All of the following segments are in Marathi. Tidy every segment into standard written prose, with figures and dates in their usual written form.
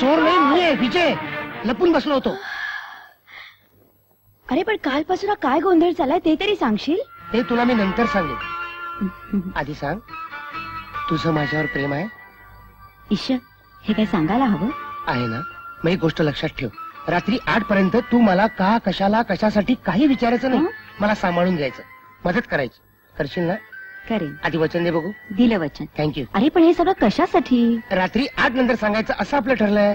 चोर नाही, मी आहे विजय. लपून बसलो होतो. अरे पण कालपासून काय गोंधळ चाललाय ते तरी सांगशील? ते तुला मी नंतर सांगेन. आधी सांग, तुझं माझ्यावर प्रेम आहे? ईश, हे काय सांगायला हवं आहे ना? मग एक गोष्ट लक्षात ठेव, रात्री 8 पर्यंत तू मला का, कशाला, कशासाठी काही विचारायचं नाही. मला सांभाळून घ्यायचं, मदत करायची. करशील ना? करेन. आधी वचन दे बघू. दिलं वचन. थँक्यू. अरे पण हे सगळं कशासाठी? रात्री 8 नंतर सांगायचं असं आपलं ठरलंय.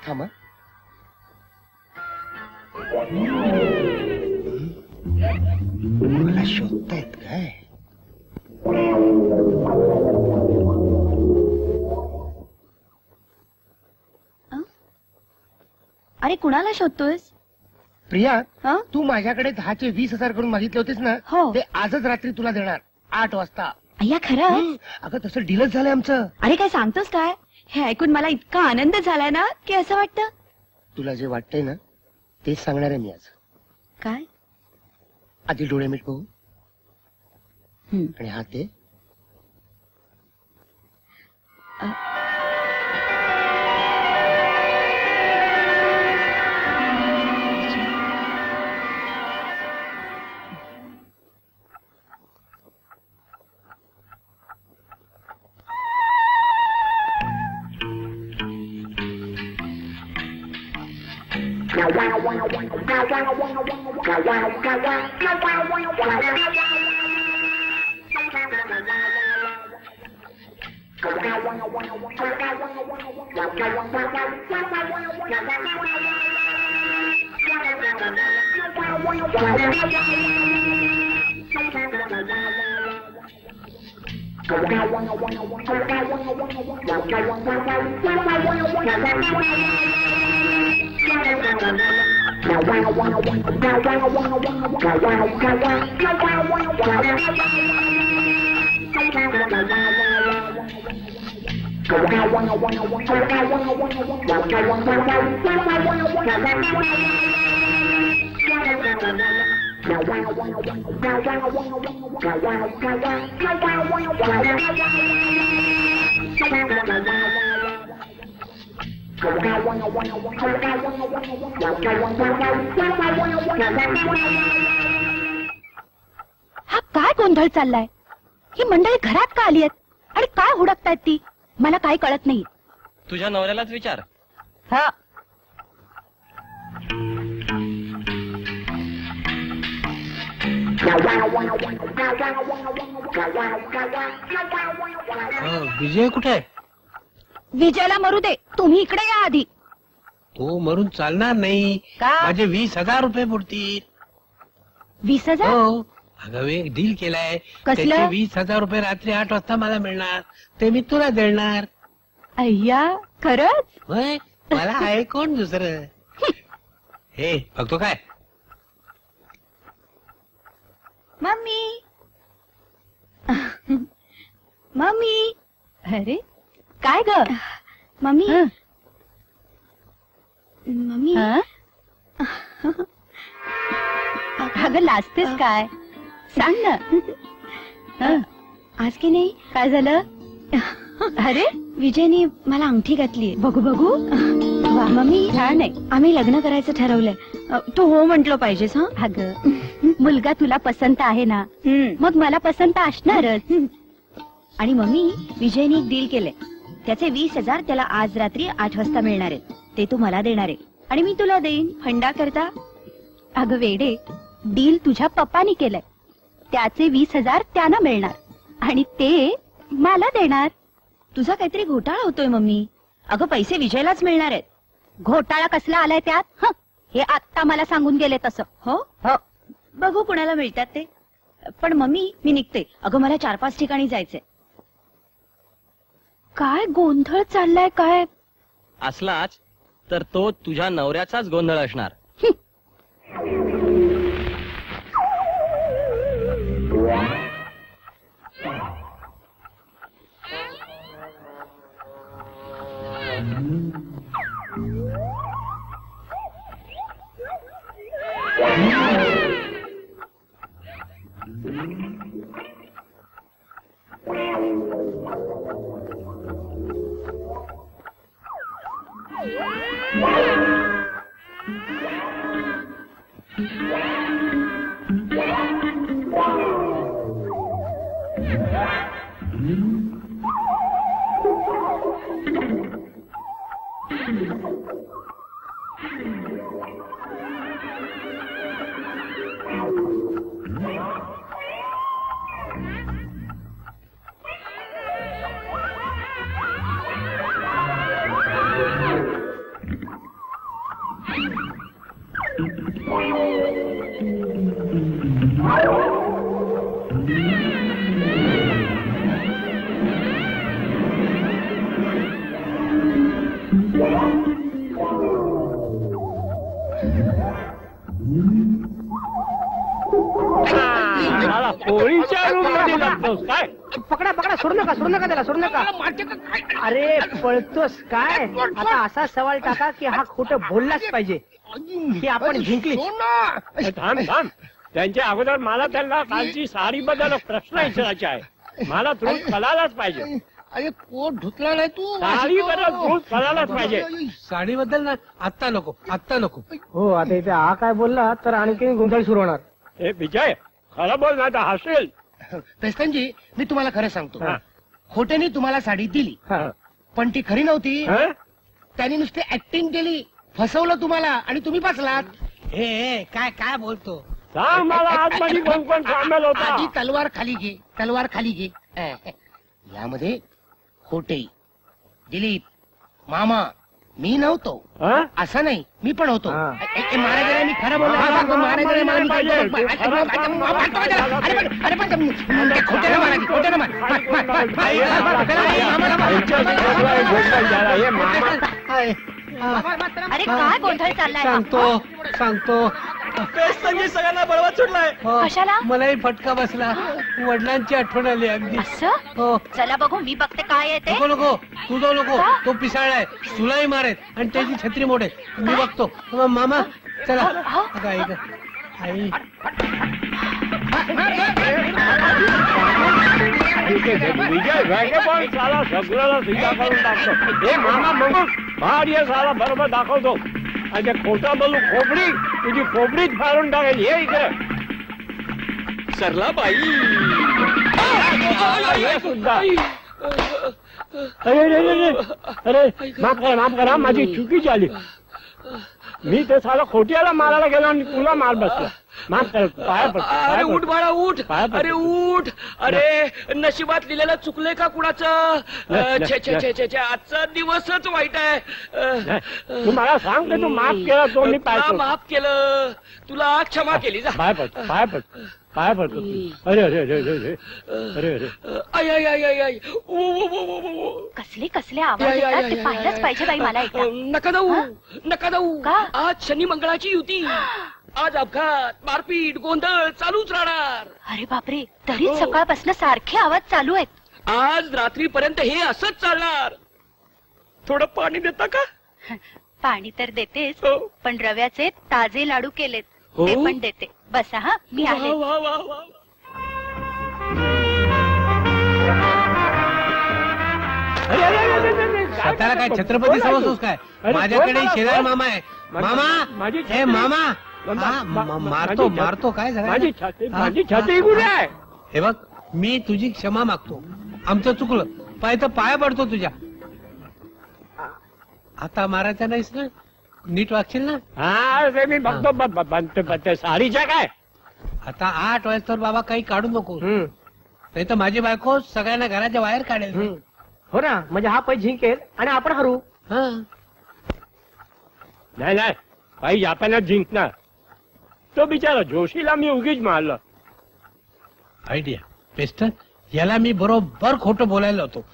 थांब. मला शोधतायत काय? अरे कुणाला शोधतोयस? प्रिया, तू माझ्याकडे 10चे 20,000 करून मागितले होतेस ना, हो. ते आजच रात्री तुला देणार 8 वाजता. अय्या खरं? अगं तसं डीलच झालंय आमचं. अरे काय सांगतोस काय? हे ऐकून मला इतका आनंद झालाय ना की असं वाटतं. तुला जे वाटतंय ना तेच सांगणार आहे मी आज. काय? आधी डोळे मीठ बघू आणि हात दे. हा काय गोंधळ चाललाय? ही मंडळी घरात का आली आहेत आणि काय हुडकतायत ती? मला काही कळत नाही. तुझ्या नवऱ्यालाच विचार. हा. विजय कुठे आहे? विजयला मरू दे, तुम्ही इकडे या आधी. तो मरून चालणार नाही. का? माझे 20,000 रुपये पुरतील. 20,000? हो. अगं एक डील केलाय. कसलं? त्याचे 20,000 रुपये रात्री 8 वाजता मला मिळणार. ते मी तुला देणार. अय्या खरंच? होय, मला आहे कोण दुसरं. हे बघतो काय? मम्मी. मम्मी. अरे काय ग? मम्मी. मम्मी. अगं लाजतेस काय? सांग ना. आज की नाही काय झालं? अरे विजयनी मला अंगठी घातली. बघू बघू. वा मम्मी छान आहे. आम्ही लग्न करायचं ठरवलंय. तू हो म्हंटलं पाहिजेस. हा अगं मुलगा तुला पसंत आहे ना, मग मला पसंत असणारच. आणि मम्मी विजयनी एक डील केलंय. त्याचे 20,000 त्याला आज रात्री 8 वाजता मिळणार आहेत. ते तू मला देणार आहे आणि मी तुला देईन फंडा करता. अगं वेडे, डील तुझ्या पप्पानी केलंय. त्याचे 20,000 त्यांना मिळणार आणि ते मला देणार. तुझा काहीतरी घोटाळा होतोय मम्मी. अगं पैसे विजयलाच मिळणार आहेत. घोटाळा कसला आलाय त्यात? हे आत्ता मला सांगून गेले तसं. हो हो बघू कुणाला मिळतात ते. पण मम्मी मी निघते. अगं मला 4-5 ठिकाणी जायचंय. काय गोंधळ चाललाय काय? असलाच तर तो तुझ्या नवऱ्याचाच गोंधळ असणार. मला पोळीच्या रूम मध्ये लागतोस काय? पकडा पकडा, सोडू नका त्याला, सोडू नका. अरे पळतोस काय? आता असा सवाल टाका की हा खोटं बोललाच पाहिजे की आपण जिंकली. थांब थांब, त्यांच्या अगोदर मला त्यांना कालची साडी बद्दल प्रश्न विचारायचे आहे. मला तू कळायलाच पाहिजे. अरे कोट धुतला नाही तू. साडी बद्दल तू कळायलाच पाहिजे. साडीबद्दल ना आत्ता नको, आत्ता नको. हो, आता इथे हा काय बोलला तर आणखी गोंधळ सुरू होणार. हे विजय, खरं बोल नाही तर हसेल. पेस्तनजी, मी तुम्हाला खरं सांगतो, हा. खोट्याने तुम्हाला साडी दिली हा. पण ती खरी नव्हती. हा? त्यांनी नुसते ऍक्टिंग केली, फसवलं तुम्हाला आणि तुम्ही फसलात. हे काय काय बोलतो? सांग मला आतमध्ये कोण कोण सामील होता? आधी तलवार खाली घे, तलवार खाली घे. यामध्ये खोटे, दिलीप, मामा, मी नव्हतो. हा? असं नाही, मी पण होतो. हा. महाराजांना मी खरं बोललो. महाराजांना मला मी अरे पण खोट्यानं मारा की, खोट्यानं मार. अरे काय गोंधळ चाललाय हा? सांगतो सगळ्यांना बळवत सुटलाय. हो, कशाला? मलाही फटका बसला. वडिलांची आठवण आली अगदी. असं? हो, चला बघू, मी बघते काय येते. नको नको, तू जाऊ नको. का? तो पिसाळलाय, तुलाही मारेल आणि त्याची छत्री मोडेल. मी बघतो. मामा चला. हा? अगं, आई गं. आई विजय वेगे पण साला सगळ्याला सीधा करून टाकतो. हे मामा बघू बाहेर ये, साला बरोबर दाखवतो. आणि ते खोटा बोलू खोपडी, तुझी खोपडीच फाडून टाकेल. ये इकडे. सरला बाई. हे सुद्धा. अरे माफ करा, माझी चुकी झाली. मी ते साला खोट्याला मारायला गेलो आणि तुला मार बसला. माफ कर, पाया पडतो, अरे पाया उठ पडतो. बाळा उठ. पाया पडतो. अरे उठ. अरे नशिबात लिहिलेलं चुकले का कुणाचं? छे छे छे छे छे, आजचा दिवसच वाईट आहे. तू मला सांग की तू माफ केला तो मी पाय तुला पडतो. माफ केलं, तुला क्षमा केली. जा. पाय पडतो, पाय पडतो, पाय पडतो. अरे अरे अरे अरे अरे अरे. आय आय आय आय आय. ऊ, ऊ, ऊ, ऊ, ऊ, ऊ. कसले कसले आवाज येतात ते पाहिलंच पाहिजे बाई मला एकदा. नका जाऊ, नका जाऊ. का? आज शनी मंगळाची युती. आज अपघात, मारपीट, गोंधळ चालूच राहणार. अरे बापरे, तरीच सकाळपासून सारखे आवाज चालू आहेत. आज रात्रीपर्यंत हे असंच चालणार. थोडं पाणी देता का? पाणी तर देतेस, हो. पण रव्याचे ताजे लाडू केलेत हो? ते पण देते. बसा हा, मी वा आहे. वा वा वा. अरे अरे अरे अरे अरे. स्वतःला काय छत्रपती समजतोस काय? अरे, माझ्याकडे बोल ना, शेजारी बोल. मामा आहे. मामा, माझी हे छत्री. मामा. मा- हा, मा- मारतो माझी मारतो काय झालं? माझी छत्री, हा, माझी हा, छत्री कुठे आहे? हे बघ, मी तुझी क्षमा मागतो. आमचं चुकलं, पाय पाया पडतो तुझ्या. आता मारायचा नाहीस ना? नीट वागशील ना? हा ते मी बघतो. बनते साडीच्या काय? आता 8 वाजता बाबा काही काढू नको, नाही तर माझी बायको सगळ्यांना घराच्या बाहेर काढेल. हो ना, म्हणजे हा पै जिंकेल आणि आपण हरू. हा, नाही नाही, पाहिजे आपणच जिंकणार. तो बिचारा जोशीला मी उगीच मारलं. आयडिया पेस्टर, याला मी बरोबर खोटं बोलायला होतो.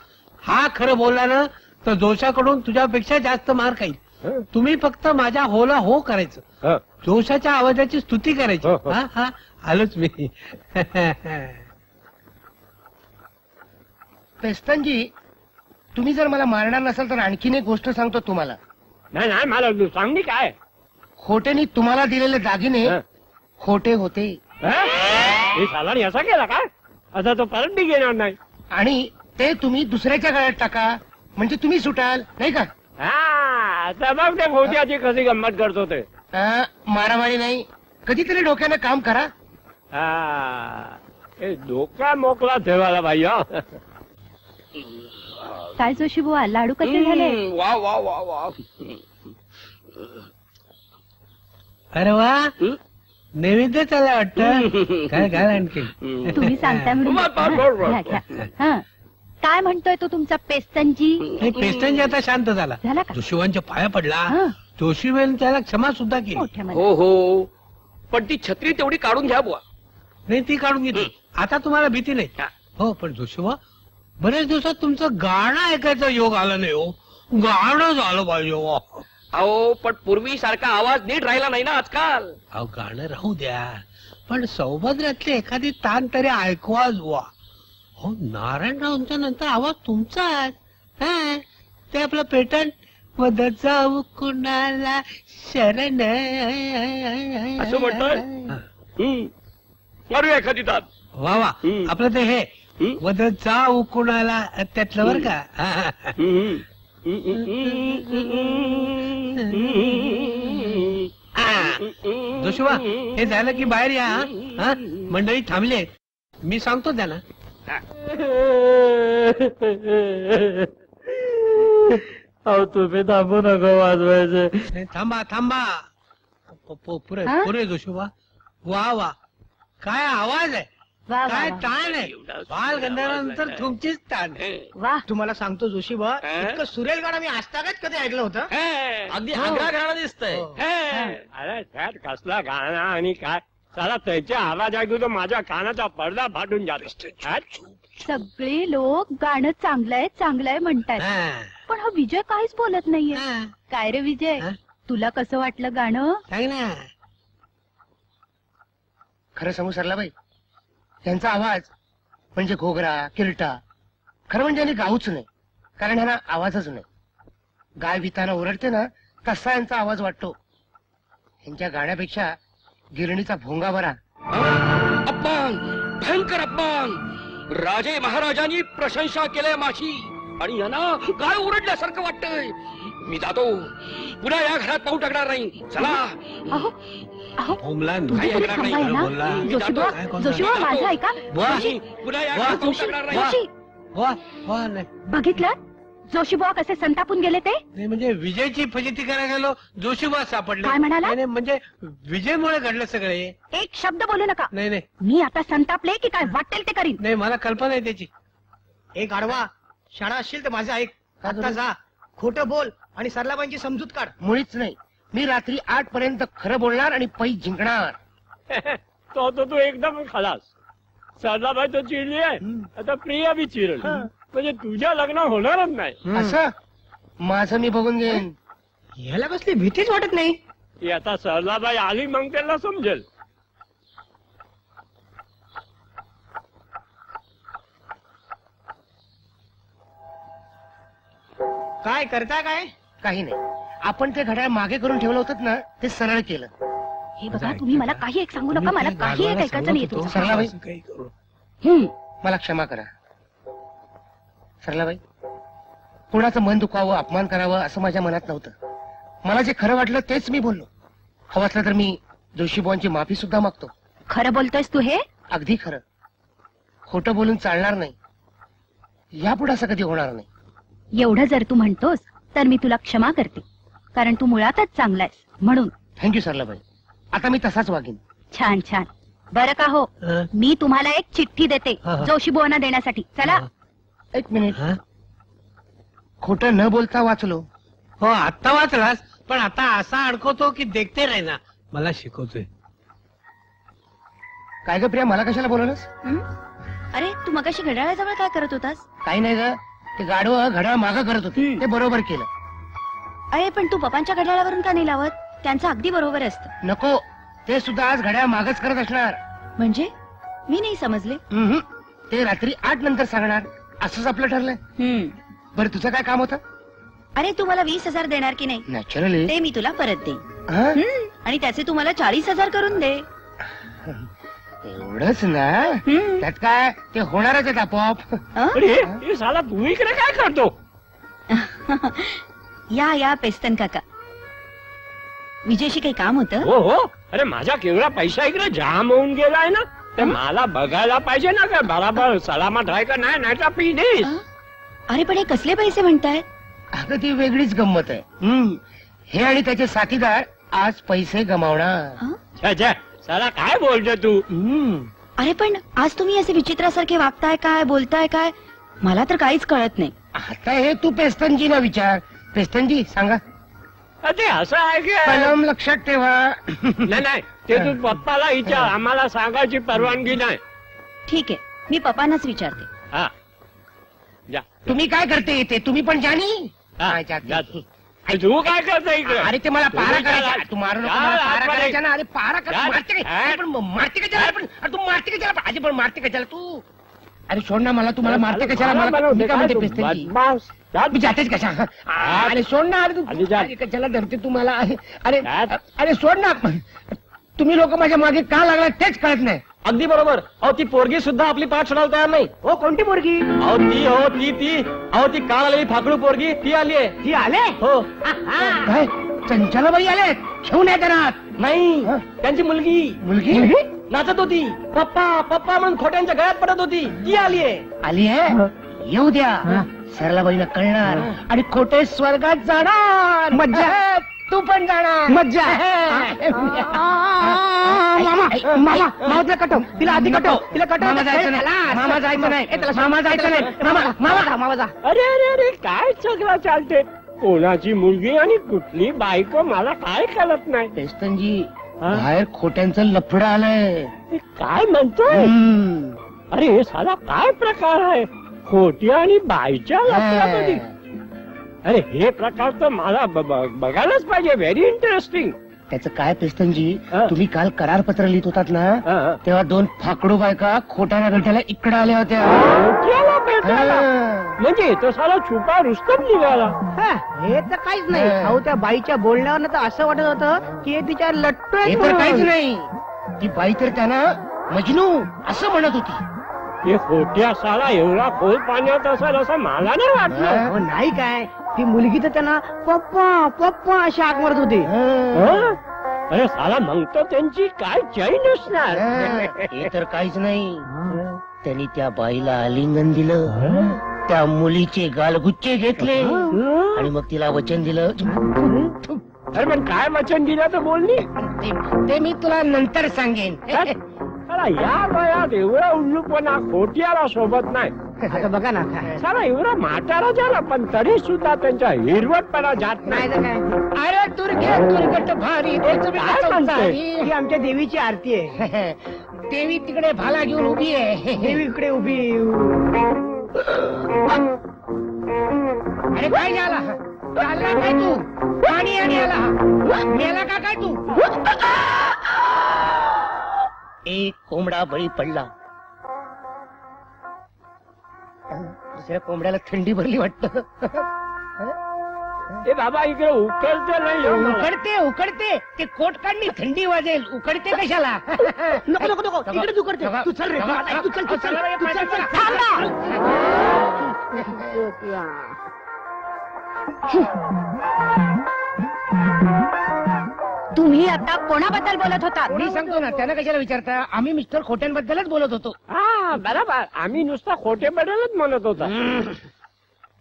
हा खरं बोलला ना तर जोशाकडून तुझ्यापेक्षा जास्त मार खाईल. हं. तुम्ही फक्त माझ्या होला हो करायचं, हं. जोशाच्या आवाजाची स्तुती करायची. हो, हो. हा हा, आलोच मी. पेस्तनजी, तुम्ही जर मला मारणार नसाल तर आणखीन एक गोष्ट सांगतो तुम्हाला. नाही नाही, मला सांगली काय? खोट्याने तुम्हाला दिलेले दागिने हं. खोटे होते हं? हे सालानी असा केला काय? आता तो परत बी घेणार नाही. आणि ते तुम्ही दुसऱ्याच्या गळ्यात टाका, म्हणजे तुम्ही सुटाल, नाही का? हा तर मग ते भोवत्याची कशी गंमत करतो ते. मारामारी नाही, कधीतरी डोक्यानं काम करा. हा हे डोका मोकळा ठेवायला पाहिजे हं. काय जोशी बुवा लाडू कसे झाले? वा वा वा वा. अरे वा नैवेद्य त्याला वाटतं. काय काय आणखी तुम्ही सांगताय म्हणून घ्या, घ्या. हं. काय म्हणतोय तो तुमचा पेस्तनजी? हे पेस्टनजी आता शांत झाला. झाला का? जोशीबाईंच्या पाया पडला. हं. जोशीबाईंनी त्याला क्षमा सुद्धा केली. मोठ्या मनात. हो हो पण ती छत्री तेवढी काढून घ्या बुवा. नाही ती काढून घेतली. आता तुम्हाला भीती नाही. हो पण जोशीबा बऱ्याच दिवसात तुमचं गाणं ऐकायचा योग आला नाही हो. गाणं झालं पाहिजे हो. अहो पण पूर्वी सारखा आवाज नीट राहिला नाही ना आजकाल. अहो गाणं राहू द्या पण सौभद्रातली एखादी तान तरी ऐकवाच बुवा. हो नारायणरावांच्या नंतर आवाज तुमचा आहे. हा, ते आपलं पेटंट मदत जाऊ कुणाला शरण असं म्हणतोय? मारूया एखादी तान. वा वा आपलं ते हे मदत जाऊ कुणाला त्यातलं बर का. जोशुवा हे झालं की बाहेर या. हा मंडळी थांबले मी सांगतो त्यांना. अहो तुम्ही थांबू नका वाजवायचे. थांबा थांबा पुरे हा? पुरे जोशुवा. वा वा काय आवाज आहे. वा, वा, काय वा. ताण आहे. बाल गंधर्वानंतर तुमचीच ताण. वा तुम्हाला सांगतो जोशीबा इतकं सुरेल गाणं मी आजतागत कधी ऐकलं होतं. अगदी आग्रा गाणं दिसतंय. हो. अरे त्यात कसला गाणं आणि काय साला त्याचे आवाज ऐकू तर माझ्या कानाचा पडदा फाटून जातो. सगळे लोक गाणं चांगलंय म्हणतात. हा, पण हा विजय काहीच बोलत नाहीये. हा. काय रे विजय हा? तुला कसं वाटलं गाणं? सांग ना. खरं सांगू सरलाबाई, त्यांचा आवाज म्हणजे घोगरा किरटा. खरं म्हणजे यांनी गाऊच नाही, कारण ह्यांना आवाजच नाही. गाय विताना ओरडते ना तसा यांचा आवाज वाटतो. यांच्या गाण्यापेक्षा गिरणीचा भोंगा बरा. अपमान भयंकर अपमान. राजे महाराजांनी प्रशंसा केल्या माझी आणि यांना गाय ओरडल्यासारखं वाटतंय. मी जातो पुन्हा या घरात पाहू टाकणार नाही. चला. अहो अहो होमलँड तुम्ही काय कोणी ऐकणार नाही. थांबाय ना? बोला. जोशीबुवा काय कोण जोशीबुवा सांगणार? माझं ऐका. वा. जोशी पुन्हा या वा, घरात पाहू जोशी टाकणार नाही. जोशी वा वा नाही बघितलं जोशीबुवा कसे संतापून गेले ते? नाही, म्हणजे विजयची फजिती करायला गेलो जोशीबा सापडले. काय म्हणाला? नाही, नाही, म्हणजे विजयमुळे घडलं सगळे. एक शब्द बोलू नका. नाही नाही मी आता संतापले की काय वाटेल ते करीन. नाही मला कल्पना आहे त्याची. एक आडवा शाळा असशील तर माझं ऐक. आता जा खोटं बोल आणि सरलाबाईंची समजूत काढ. मुळीच नाही. मी रात्री 8 पर्यंत खरं बोलणार आणि पै जिंकणार. तो एकदम खलास. सरलाबाई तो चिडली आहे, आता प्रिया बी चिरली. म्हणजे तुझ्या लग्न होणारच नाही. असं माझं मी बघून घेईन. ह्याला कसली भीतीच वाटत नाही. ती आता सरलाबाई आली मग त्याला समजेल. काय करता काय? काही नाही, आपण ते घड्याळ मागे करून ठेवलं होतं ना ते सरळ केलं. हे बघा तुम्ही मला काही एक सांगू नका. मला काही एक ऐकायचं नाही तुमचं. सरलाबाई काही करू. मला क्षमा करा. सरलाबाई कुणाचं मन दुखावं अपमान करावं असं माझ्या मनात नव्हतं. मला जे खरं वाटलं तेच मी बोललो. हवं असलं तर मी जोशीबुवांची माफी सुद्धा मागतो. खरं बोलतोयस तू हे? अगदी खरं. खोटं बोलून चालणार नाही. यापुढे असं कधी होणार नाही. एवढं जर तू म्हणतोस तर मी तुला क्षमा करते, कारण तू मुळातच चांगलायस म्हणून. थँक्यू सरलाबाई. आता मी तसाच वागेन. छान छान. बरं का हो, हं? मी तुम्हाला एक चिठ्ठी देते हा, हा. जोशीबुवांना देण्यासाठी. चला. एक मिनिट. हं? खोटं न बोलता वाचलो. हो आत्ता वाचलास पण आता असा अडकवतो की देखते राही ना. मला शिकवतोय. काय ग प्रिया, मला कशाला बोलवलंस? अरे तू मगाशी घड्याळाजवळ काय करत होतास? काही नाही ग, ते गाडवं घड्याळ मागं करत होते ते बरोबर केलं. अरे पण तू पप्पांच्या घड्याळावरून का नाही लावत? त्यांचं अगदी बरोबर असतं. नको, ते सुद्धा आज घड्याळ मागच करत असणार. म्हणजे मी नाही समजले. ते रात्री 8 नंतर सांगणार असंच आपलं ठरलंय. बरं तुझं काय काम होतं? अरे तू मला 20,000 देणार की नाही? नॅचरली. ते मी तुला परत देईन. आणि त्याचे तू मला 40,000 करून दे. एवढंच ना? त्यात काय, ते होणारच आहेत आपोआप. अं? अरे हे साला तू इकडे काय करतो? या या पेस्तन काका. विजयशी काही काम होतं? हो हो, अरे माझा केवढा पैसा इकडे जाम होऊन गेलाय ना, ते मला बघायला पाहिजे ना, काय बराबर सलामत आहे का नाही, नाही तर प्लीज. अरे पण हे कसले पैसे म्हणताय? अगं ती वेगळीच गंमत आहे. हे आणि त्याचे साथीदार आज पैसे गमावणार. साला काय बोलतो तू? अरे पण आज तुम्ही असे विचित्रासारखे वागताय काय, बोलताय काय, मला तर काहीच कळत नाही. आता हे तू पेस्तनजीला विचार. पेस्तनजी सांगा. ते असं आहे की कलम लक्षात ठेवा. नाही नाही, ते तू पप्पाला विचार, आम्हाला सांगायची परवानगी नाही. ठीक आहे, मी पप्पांनाच विचारते. हा जा. तुम्ही काय करते ते तुम्ही पण जाणी. हा, काय जाते? जा तू. अरे तू काय करतो इकडे? अरे ते मला पारा तुम्ही करायचा. चला. तू मारू नको. जा, मला पारा आतमध्ये. करायचा ना. अरे पारा कर. जा. मारते हा? काय? पण मारते कशाला पण? अरे तू मारते कशाला? आधी पण मारते कशाला तू? अरे सोड ना मला. तू मला मारते कशाला? मला मी काय म्हणते पेस्तनजी? बदमाश. जा. तू जातेच कशा? अरे सोड ना. अरे आधी तू जा. अरे कशाला धरते तू मला? अरे जा. अरे सोड ना. तुम्ही लोक माझ्या मागे का लागला तेच कळत नाही. अगदी बरोबर. अहो ती पोरगी सुद्धा आपली पाठ सोडायला तयार नाही. हो कोणती पोरगी? अहो ती काल आलेली फाकडू पोरगी ती आली आहे. ती आले? हो. काय चंचलाबाई आले? घेऊन येते ना. नाही, त्यांची मुलगी मुलगी नाचत होती. पप्पा पप्पा म्हणून खोट्यांच्या गळ्यात पडत होती. ती आली आहे. आली आहे. येऊ द्या. सरलाबाईला कळणार आणि खोटे स्वर्गात जाणार. मज्जा. तू पण जाणार. मज्जा. मामा तिला कटव. तिला आधी कटव. तिला कटव. मामा जायचं नाही. मामा जायचं नाही. मामा जायचं नाही. मामा जा. अरे अरे अरे, काय सगळं चालते? कोणाची मुलगी आणि कुठली बायको मला काय कळत नाही. पेस्तनजी बाहेर खोट्यांचं लफडं आलंय. ते काय म्हणतोय? अरे हे साला काय प्रकार आहे? खोटी आणि बाईच्या लफड्यामध्ये? अरे हे प्रकार तर मला बघायलाच पाहिजे. Very interesting. त्याचं काय पेस्तनजी, तुम्ही काल करारपत्र लिहित होतात ना, तेव्हा 2 फाकडू बायका खोट्याला भेटायला इकडे आल्या होत्या. खोट्याला भेटायला? म्हणजे तो साला छुपा रुस्तम निघाला. हे तर काहीच नाही. अहो त्या बाईच्या बोलण्यावर तर असं वाटत होतं की हे तिच्या लट्ट हे तर काहीच नाही. ती बाई तर त्यांना मजनू असं म्हणत होती. हे खोट्या साला एवढा खोल पाण्यात असेल असं मला नाही वाटलं. हो नाही काय, ती मुलगी तर त्यांना पप्पा पप्पा अशी हाक मारत होती. अरे साला मग तर त्यांची काय चैन असणार. हे तर काहीच नाही. त्यांनी त्या बाईला आलिंगन दिलं, त्या मुलीचे गालगुच्चे घेतले आणि मग तिला वचन दिलं. अरे पण काय वचन दिलं तर बोलली? ते मी तुला नंतर सांगेन. या वयात एवढा उल्लूपणा खोट्याला सोबत नाही. आता बघा ना साला एवढा म्हातारा झाला पण तरी सुद्धा त्यांच्या हिरवटपणा जात नाही नाही. तर काय. अरे तुरगट भारी काय म्हणतोय? ही आमच्या देवीची आरती आहे. देवी तिकडे भाला घेऊन उभी आहे. देवी इकडे उभी. अरे काय झाला? चालला काय तू? पाणी आणि आला मेला का काय तू? एक कोंबडा बळी पडला. दुसऱ्या कोंबड्याला थंडी भरली वाटत. ते बाबा इकडे उकळते नाही एवढं. उकडते ते कोट काढणी थंडी वाजेल. उकडते कशाला? नको नको नको तिकडे तू करते. तू चल रे. तू चल तू चल तू चल चल. थांब तुम्ही आता कोणाबद्दल बोलत होता? मी सांगतो ना. त्यांना कशाला विचारता? आम्ही मिस्टर खोट्यांबद्दलच बोलत होतो. हा बरोबर. आम्ही नुसता खोटे बदलच म्हणत होता.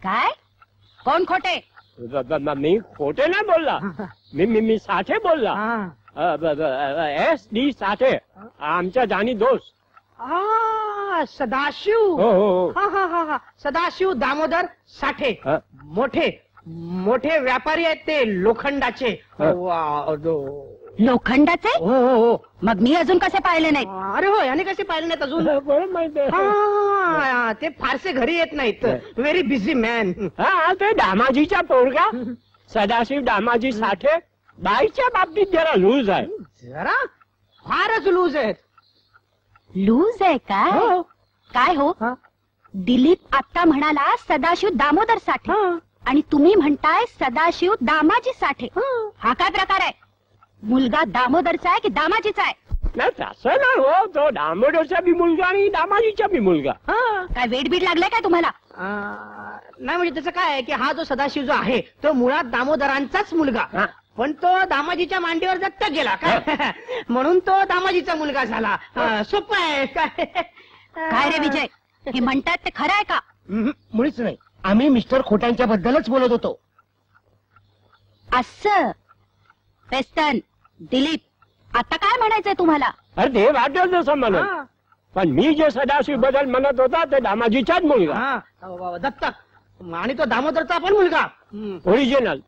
काय? कोण खोटे? मी खोटे नाही बोलला. मी साठे बोलला. SD साठे, आमच्या जाणी दोस्त. सदाशिव. हो हो. हा हा हा हा. सदाशिव दामोदर साठे. मोठे मोठे व्यापारी आहेत ते लोखंडाचे. लोखंडाचे? हो हो हो. मग मी अजून कसे पाहिले नाहीत? अरे हो, याने कसे पाहिले नाहीत अजून? बरं माहिती आहे. हा, ते फारसे घरी येत नाहीत. Very busy man. हा ते दामाजीचा पोरगा सदाशिव दामाजी साठे बाईच्या बाबतीत जरा लूज आहे. जरा फारच लूज आहेत. लूज आहे काय? हो. काय हो? हा. दिलीप आता म्हणाला सदाशिव दामोदर साठे हा. आणि तुम्ही म्हणताय सदाशिव दामाजी साठे. हा काय प्रकार आहे? मुलगा दामोदरचा आहे की दामाजीचा आहे? नाही तसं नाही हो. तो दामोदरचा बी मुलगा आणि दामाजीचा बी मुलगा. काय वेट बीट लागलाय काय तुम्हाला? नाही म्हणजे त्याचं काय आहे की हा जो सदाशिव जो आहे तो मुळात दामोदरांचाच मुलगा, पण तो दामाजीच्या मांडीवर दत्तक गेला काय म्हणून तो दामाजीचा मुलगा झाला. सोपं आहे काय. काय रे विजय, हे म्हणतात ते खरं आहे का? मुळीच नाही, आम्ही मिस्टर खोट्यांच्या बद्दलच बोलत होतो. असं वेस्टर्न दिलीप, आता काय म्हणायचंय तुम्हाला? अरे ते वाटेल तसं म्हणत, पण मी जे सदाशिव बद्दल म्हणत होता ते दामाजीचाच मुलगा. दत्तक आणि तो दामोदरचा पण मुलगा ओरिजिनल.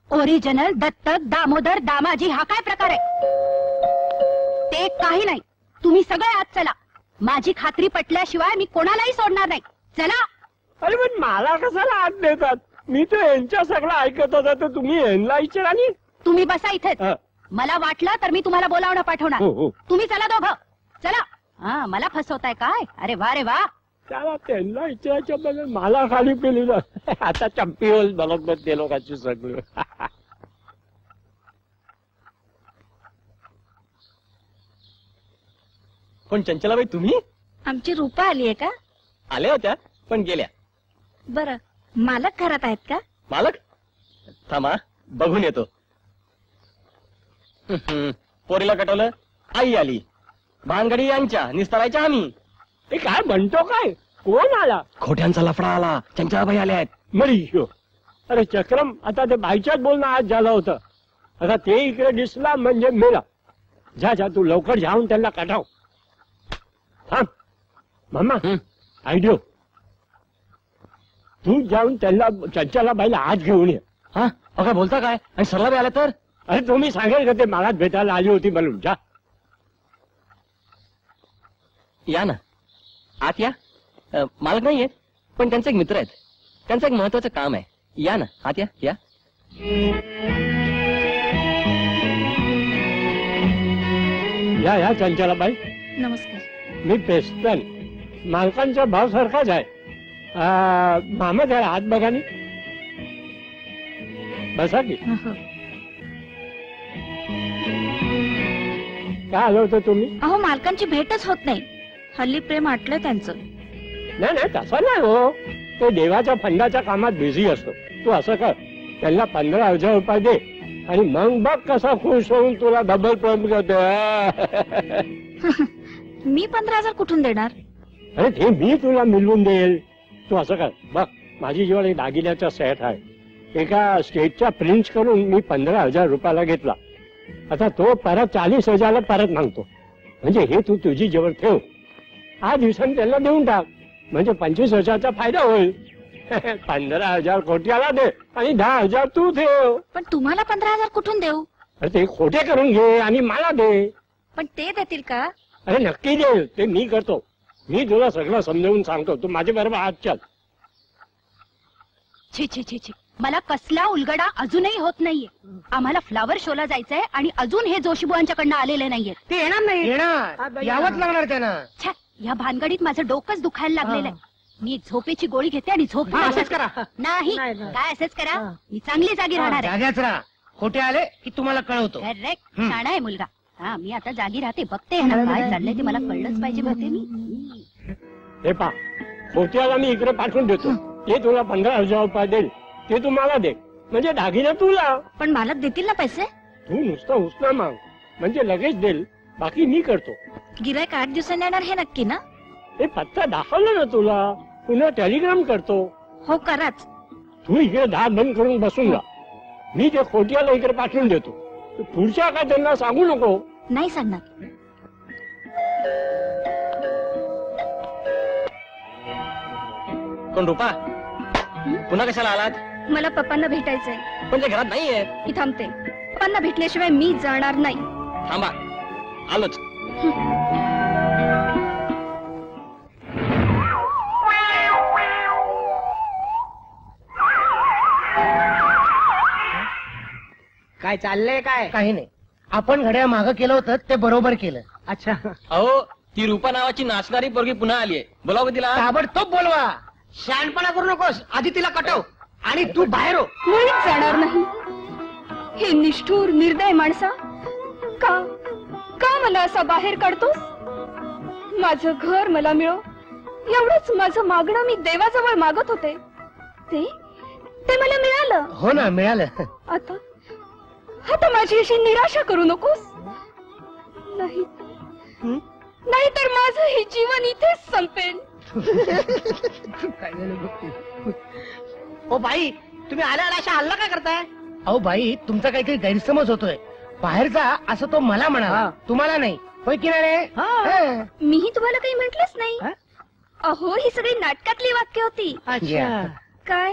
ओरिजिनल दत्तक दामोदर दामाजी हा काय प्रकार आहे? ते काही नाही, तुम्ही सगळे आत चला. माझी खात्री पटल्याशिवाय मी कोणालाही सोडणार नाही. चला. अरे पण मला कशाला आत देतात? मी तर यांच्या सगळं ऐकत होता, तर तुम्ही यांना विचारा. तुम्ही बसा इथेच. मला वाटलं तर मी तुम्हाला बोलावणं पाठवणार. तुम्ही चला दोघं, चला. हा, मला फसवताय काय? अरे वा रे वा. त्याला त्यांना विचारायच्या बघा, मला खाली पेली ना. आता चंपी होईल बरोबर ते लोकांची सगळं. पण चंचलाबाई तुम्ही? आमची रूपा आली आहे का? आल्या होत्या पण गेल्या. बरं, मालक घरात आहेत का? मालक थांबा बघून येतो. पोरीला कटवलं, आई आली. भानगडी यांच्या निस्तारायच्या आम्ही. ते काय म्हणतो काय? कोण आला? खोट्यांचा लफडा आला, चंचलाबाई आल्या आहेत. मरी अरे चक्रम, आता ते बाईच्याच बोलणं आज झालं होतं. आता ते इकडे दिसला म्हणजे मेला. जा जा तू लवकर जाऊन त्यांना काढाव. थांब मामा, आयडिओ तू जाऊन त्यांना चंचलाबाईला आज घेऊन ये. हा काय बोलता काय? आणि सरलाबाई आल्या तर? अरे तुम्ही सांगेल का ते मला भेटायला आली होती म्हणून. जा या ना आत या. मालक नाहीये पण त्यांचे एक मित्र आहेत, त्यांचं एक महत्वाचं काम आहे. या ना आत या. या या या चंचलाबाई. नमस्कार. मी पेस्टन, मालकांच्या भावसारखाच आहे. मामा जरा हात बघा नी. बसा की. काय आलं होतं तुम्ही? अहो मालकांची भेटच होत नाही, हल्ली प्रेम आटलं त्यांचं. नाही नाही तसं नाही हो, तो देवाच्या फंडाच्या कामात बिझी असतो. तू असं कर, त्यांना 15,000 रुपये दे आणि मग बघ कसा खुश होऊन तुला डबल प्रेम करतो. मी 15,000 कुठून देणार? अरे ते मी तुला मिळवून देईल. तू असं कर बघ, माझी जेव्हा एक दागिन्याचा सेट आहे, एका स्टेटचा प्रिंट करून मी 15,000 रुपयाला घेतला. आता तो परत 40,000 परत मागतो. म्हणजे हे तू तुझी जवळ ठेव, 8 दिवसांनी त्याला देऊन टाक, म्हणजे 25,000चा फायदा होईल. 15,000 खोट्याला दे आणि 10,000 तू ठेव. पण तुम्हाला 15,000 कुठून देऊ? अरे ते खोटे करून घे आणि मला दे. पण ते देतील का? अरे नक्की देईल, ते मी करतो. मी तुला सगळं समजावून सांगतो, तू माझ्या बरोबर आज चल. छे छे छे छे, मला कसला उलगडा अजूनही होत नाहीये. आम्हाला फ्लावर शोला जायचंय आणि अजून हे जोशीबुवांच्याकडनं आलेले नाहीये. ते येणार नाही. येणार, यावंच लागणार त्यांना. छे, या भानगडीत माझं डोकंच दुखायला लागलेलं आहे. मी झोपेची गोळी घेते आणि झोप. असंच करा. नाही काय असंच करा, मी चांगली जागी राहणार आहे. जाग्याच राहा, खोटे आले की तुम्हाला कळवतो. करेक्ट, शाणा आहे मुलगा. हा, मी आता जागी राहते, बघते ह्यांना काय चाललंय ते मला कळलंच पाहिजे. बघते मी. हे पा, खोट्याला मी इकडे पाठवून देतो. ते तुला 15,000 रुपये देईल, ते तू मला दे, म्हणजे दागिना तुला. पण मालक देतील ना पैसे? तू नुसतं उचना माग, म्हणजे लगेच देईल, बाकी मी करतो. गिरायक 8 दिवसांनी येणार हे नक्की ना? हे पत्ता दाखवलं ना तुला, पुन्हा टेलिग्राम करतो. हो कराच. तू इकडे दार बंद करून बसून जा, मी ते खोट्याला इकडे पाठवून देतो. तू पुढच्या काय त्यांना सांगू नको. नाही सांगणार. कोण रूपा? पुन्हा कशाला आलात? मला पप्पांना भेटायचंय. पण ते घरात नाहीये. मी थांबते, पप्पांना भेटल्याशिवाय मी जाणार नाही. थांबा, आलोच. काय चाललंय काय? काही नाही, आपण घड्या मागं केलं होतं ते बरोबर केलं. अच्छा, अहो ती रूपा नावाची नाचणारी पोरगी पुन्हा आलीये. बोलाव का तिला? ताबडतोब बोलवा. शहाणपणा करू नकोस, आधी तिला कटव आणि तू बाहेर हो. मुळीच जाणार नाही. हे निष्ठूर निर्दय माणसा, का का मला असा बाहेर काढतोस? माझं घर मला मिळो, एवढंच माझं मागणं मी देवाजवळ मागत होते, ते ते मला मिळालं. हो ना, मिळालं. आता आता माझी अशी निराशा करू नकोस. नाही नाहीतर माझं हे जीवन इथेच संपेल. ओ बाई, तुम्ही आल्या आल्या अशा हल्ला काय करताय? अहो बाई, तुमचा काहीतरी गैरसमज होतोय. बाहेरचा असं तो मला म्हणाला, तुम्हाला नाही. होय की नाही रे? हा. मीही तुम्हाला काही म्हटलंच नाही. अहो, ही सगळी नाटकातली वाक्य होती. अच्छा, काय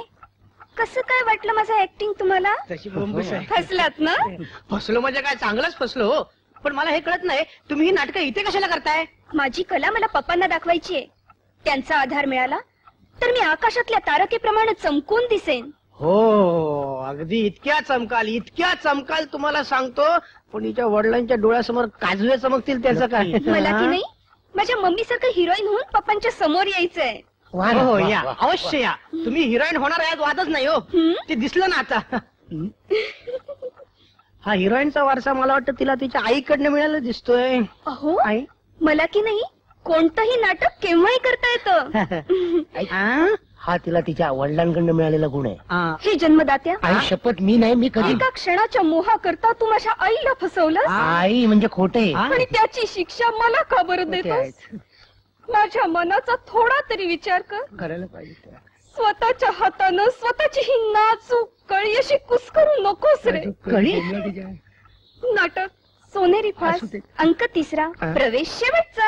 कसं काय वाटलं माझं ऍक्टिंग तुम्हाला? तशी बोंबच आहे. फसलात ना? फसलो म्हणजे काय, चांगलंच फसलो हो. पण मला हे कळत नाही, तुम्ही ही नाटकं इथे कशाला करताय? माझी कला मला पप्पांना दाखवायची आहे. त्यांचा आधार मिळाला तर मी आकाशातल्या तारकेप्रमाणे चमकून दिसेन. हो, अगदी इतक्या चमकाल तुम्हाला सांगतो. पण हिच्या वडिलांच्या डोळ्यासमोर काजवे चमकतील त्याचं काय? मला की नाही माझ्या मम्मी सारखं हिरोईन होऊन पप्पांच्या समोर यायचंय. वा ना, हो, वा, या वा. अवश्य या. तुम्ही हिरोईन होणार यात वादच नाही हो. ते दिसलं ना आता. हा हिरोईनचा वारसा मला वाटतं तिला तिच्या आईकडनं मिळायला दिसतोय. अहो, आई मला की नाही कोणतंही नाटक केव्हाही करता येतं. हा तिला तिच्या वडिलांकडनं मिळालेला गुण आहे. हे जन्मदात्या, आई शपथ, मी नाही, मी कधी. एका क्षणाच्या मोहाकरता तू माझ्या आईला फसवलं आई म्हणजे खोटे. आणि त्याची शिक्षा मला का बरं देतोस? माझ्या मनाचा थोडा तरी विचार कर. करायला पाहिजे. स्वतःच्या हातानं स्वतःची ही नाजूक कळी अशी कुस्करू नकोस रे. कळी नाटक सोनेरी फास, अंक 3, प्रवेश शेवटचा.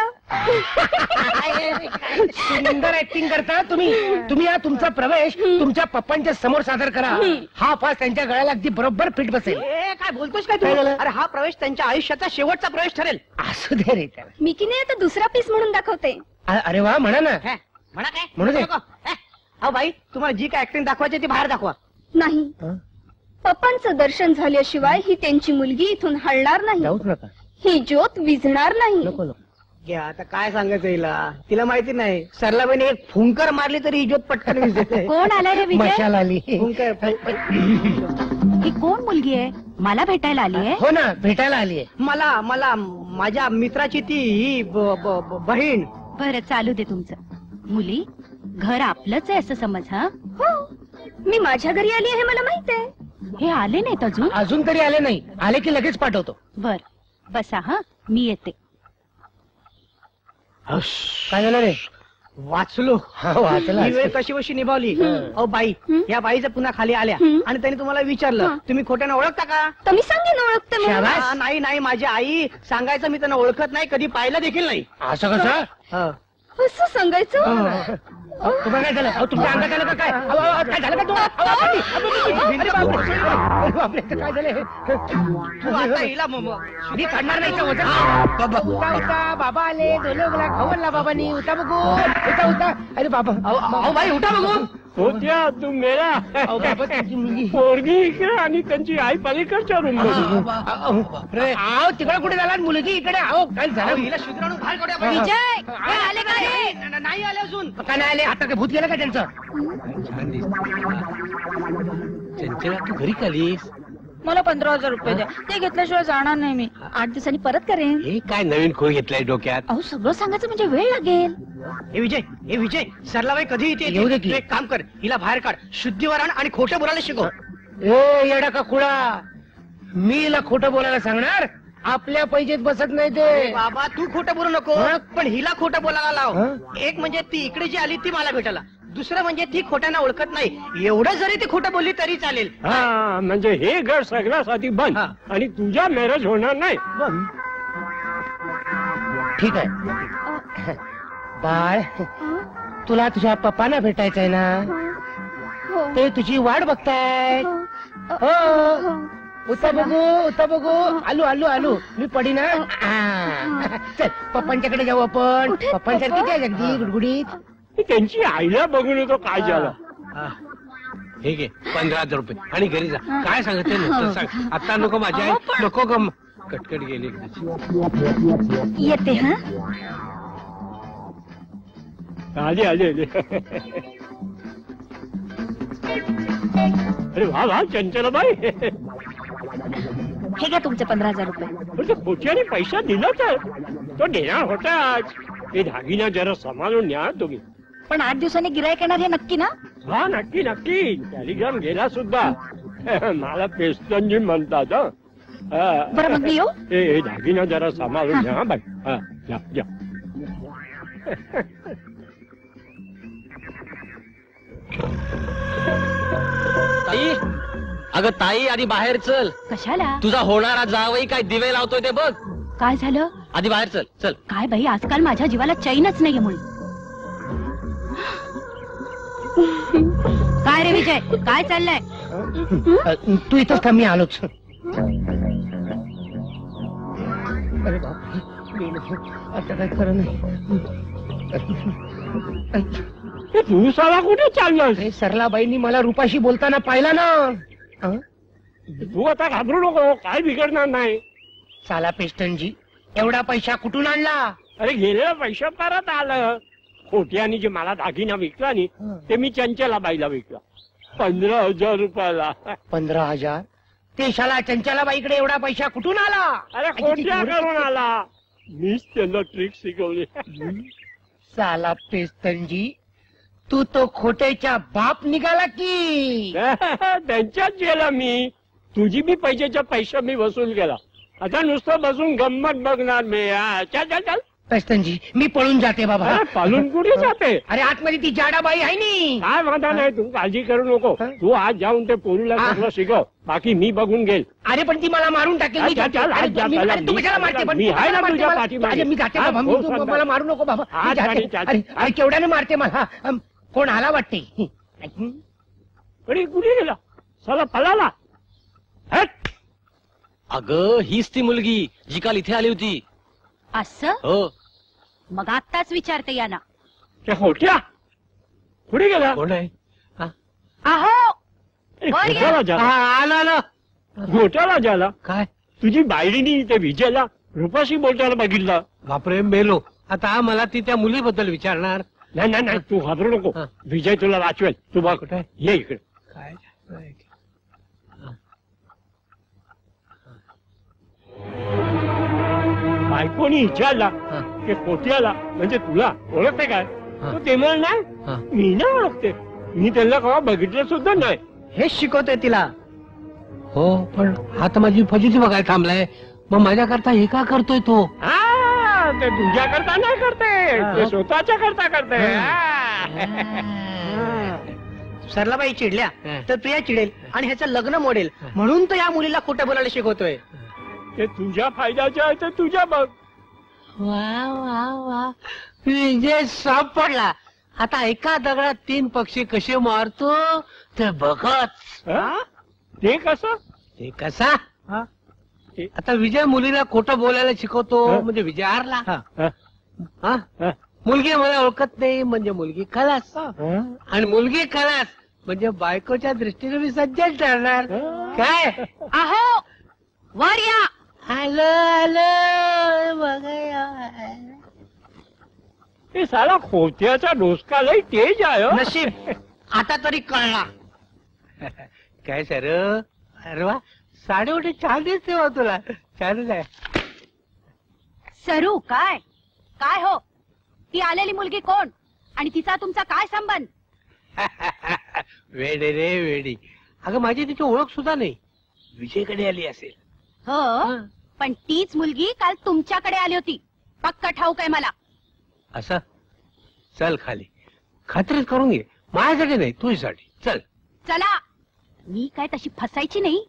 सुंदर ऍक्टिंग करता तुम्ही या तुमचा प्रवेश तुमच्या पप्पांच्या समोर सादर करा. हा फास त्यांच्या गळ्याला अगदी बरोबर फिट बसेल. काय बोलतोस काय काय तू? झालं? अरे हा प्रवेश त्यांच्या आयुष्याचा शेवटचा प्रवेश ठरेल. असू दे रे त्याला. मी की नाही आता दुसरा पीस म्हणून दाखवते. अरे वा, म्हणा ना. म्हणा काय म्हणू दे. अहो बाई, तुम्हाला जी काय ऍक्टिंग दाखवायची ती बाहेर दाखवा. नाही, पप्पांचं दर्शन झाल्याशिवाय ही त्यांची मुलगी इथून हलणार नाही. जाऊच नका. ही ज्योत विझणार नाही. नको नको. घ्या, आता काय सांगायचं तिला माहिती नाही. सरलाबाईने एक फुंकर मारली तरी ही ज्योत पटकन विझते. कोण आलाय रे विजय? मशाल आली. फुंकर ही कोण मुलगी आहे? मला भेटायला आली आहे? हो ना, भेटायला आली आहे. मला माझ्या मित्राची ती ही बहीण. बरं, चालू दे तुमचं. मुली, घर आपलंच आहे असं समज. हा, हो, मी माझ्या घरी आली आहे, मला माहित आहे. हे आले नाहीत अजून? अजून तरी आले नाही. आले की लगेच पाठवतो. बर, बसा. हा, मी येते. काय झालं रे? वाचलो. वाचला. ही वेळ कशी कशी निभावली. अहो बाई, या बाईचं पुन्हा खाली आल्या आणि त्यांनी तुम्हाला विचारलं, तुम्ही खोट्यानं ओळखता का? तर मी सांगेन ओळखते म्हणून. हा, नाही माझी आई सांगायचं, मी त्यांना ओळखत नाही, कधी पाहिलं देखील नाही. असं कसं? असं सांगायचं? तुम्हाला काय झालं? तुमच्या अंगात आलं का काय? काय झालं का तुम्हाला? अरे बापरे, काय झालं? तू आता हिला मी काढणार नाही का वजन? बाबा आले, मला खावडला बाबांनी. उठा बघू, उठा. अरे बाबा, अहो बाई, उठा बघू. होत्या तू मेला. पोरगी इकडे आणि त्यांची आई पलीकडच्या रूम मध्ये. तिकडे कुठे झाला? मुलगी इकडे. अहो काय झालं? हिला शुद्राणू बाहेर काढूया. विजय, हे आले का रे? नाही आले अजून. काय नाही आले? आता काय भूत गेलं का त्यांचं? चंचला, तू घरी कालीस? मला 15,000 रुपये द्या. ते घेतल्याशिवाय जाणार नाही मी. 8 दिवसांनी परत करेन. हे काय नवीन खोड घेतलाय डोक्यात? अहो, सगळं सांगायचं म्हणजे वेळ लागेल. हे विजय, सरलाबाई कधी येते? येऊ दे की. तू एक काम कर, हिला बाहेर काढ, शुद्धीवरण आणि खोटं बोलायला शिकव. ए येडा का खुळा, मी हिला खोटं बोलायला सांगणार? आपल्या पैजेत बसत नाही ते. बाबा, तू खोटं बोलू नको, पण हिला खोटं बोलायला लाव. एक म्हणजे ती इकडे जी आली ती मला भेटायला, दुसरं म्हणजे ती खोट्यानं ओळखत नाही. एवढं जरी ती खोटं बोलली तरी चालेल. हा, म्हणजे हे घर सगळ्यासाठी बंद आणि तुझ्या मॅरेज होणार नाही. ठीक आहे. बाळ, तुला तुझ्या पप्पांना भेटायचंय ना? ते तुझी वाट बघताय. हो, उता बघू. आलू मी पडी ना. चल, पप्पांच्याकडे जाऊ आपण. पप्पांसारखी काय अगदी गुडगुडीत. त्यांची आईला बघून येतो काय झालं. हे घे 15,000 रुपये आणि घरी जा. काय सांगते नंतर सांग. आता नको, माझी आई नको गम. कटकट गेली. येते. हा, आली. अरे वा चंचलाबाई. हे घ्या तुमचे 15,000 रुपये. खोच्याने पैसा दिला तर तो देणार होताच. हे दागिना जरा सांभाळून न्या तुम्ही. पण 8 दिवसांनी गिरायक येणार हे नक्की ना? हा नक्की नक्की. टेलिग्राम गेला सुद्धा. मला पेस्तनजी म्हणतात. बरं मग मी येऊ? हे दागिना जरा सांभाळून घ्या बाई. हा या या. ताई, अगं ताई आधी बाहेर चल. कशाला? तुझा होणारा जावई काय दिवे लावतोय ते बघ. काय झालं? आधी बाहेर चल. चल. काय बाई, आजकाल माझ्या जीवाला चैनच नाहीये म्हणून. काय रे विजय, काय चाललंय? तू इथंच थांब, मी आलोच. अरे बाप, आता काय खरं नाही. तू साला कुठे चाललास? अरे सरलाबाईंनी मला रुपाशी बोलताना पाहिला ना. तू आता घाबरू नको, काय बिघडणार नाही. साला पेस्टनजी, एवढा पैसा कुठून आणला? अरे गेलेला पैसा परत आलं. खोट्याने जे मला दागिना विकला नी ते मी चंचला बाईला विकला 15,000 रुपयाला. 15,000? ते शाला चंचला बाईकडे एवढा पैसा कुठून आला? अरे खोट्या करून आला. मीच त्यांना ट्रिक शिकवली. साला पेस्तनजी, तू तो खोट्याच्या बाप निघाला की? त्यांच्याच गेला मी. तुझी बी पैशाच्या पैसा मी वसूल केला. आता नुसतं बसून गंमत बघणार मी. चल चल चल. पेस्तनजी, मी पळून जाते बाबा. पालून कुठे जाते? अरे आतमध्ये ती जाडाबाई आहे नी. काय वादा नाही, तू काळजी करू नको. तू आज जाऊन ते पोरीला सगळं शिकव, बाकी मी बघून घेईल. अरे पण ती मला मारून टाकेल. मी जाते. अरे तू कशाला मारते? पण मी आहे ना तुझ्या पाठीमागे. अरे मी जाते बाबा. तू मला मारू नको बाबा. मी जाते. अरे केवढ्याने मारते मला? कोण आला वाटते? अरे कुठे गेला? साला पळाला. अगं हीच ती मुलगी जी काल इथे आली होती. असं? हो. मग आत्ताच विचारते यांना. त्या खोट्या कुठे गेला? कोण आहे? अहो, खोट्याला झाला. आला. खोट्याला झाला. काय? तुझी बायडीनी ते विजयला रुपाशी बोलताना बघितलं. बापरे, मेलो. आता मला ती त्या मुलीबद्दल विचारणार. नाही नाही नाही, तू घाबरू नको. विजय तुला वाचवेल. तू बघ कुठे? ये इकडे. काय? बायकोनी विचारला की खोट्याला म्हणजे तुला ओळखते काय? तू ते म्हण नाही, मी ना ओळखते. मी त्यांना केव्हा बघितलं सुद्धा नाही. हेच शिकवतोय तिला. हो, पण आता माझी फजिती बघायला थांबलाय. मग माझ्याकरता हे का करतोय तो? हा, ते तुझ्या करता नाही करते, ते स्वतःच्या करता करते. सरलाबाई चिडल्या तर प्रिया चिडेल आणि ह्याचं लग्न मोडेल, म्हणून तो या मुलीला खोटं बोलायला शिकवतोय. ते तुझ्या फायद्याचं आहे, ते तुझ्या बघ. वा वा वा, विजय सापडला. आता एका दगडात 3 पक्षी कसे मारतो ते बघत. ते कसं? ते कसा? आता विजय मुलीला खोटं बोलायला शिकवतो म्हणजे विजय हारला. मुलगी मला ओळखत नाही म्हणजे मुलगी खलास, आणि मुलगी खलास म्हणजे बायकोच्या दृष्टीने मी सज्जन ठरणार. काय? अहो, वर या. आलो आलो बघा. ते साला खोट्याचा डोसका लई तेज आहे. नशीब आता तरी कळला. काय सर? अरे वा, साडे उठे छान दिसते हो तुला. छानच आहे. सरू, काय काय हो? ती आलेली मुलगी कोण आणि तिचा तुमचा काय संबंध? वेडी रे वेडी. अगं माझी तिची ओळख सुद्धा नाही. विजयकडे आली असेल. हो, पण तीच मुलगी काल तुमच्याकडे आली होती. पक्का ठाऊक आहे मला. असं? चल खाली, खात्रीच करून घे. माझ्यासाठी नाही, तुझ्यासाठी. चल. चला, मी काय तशी फसायची नाही.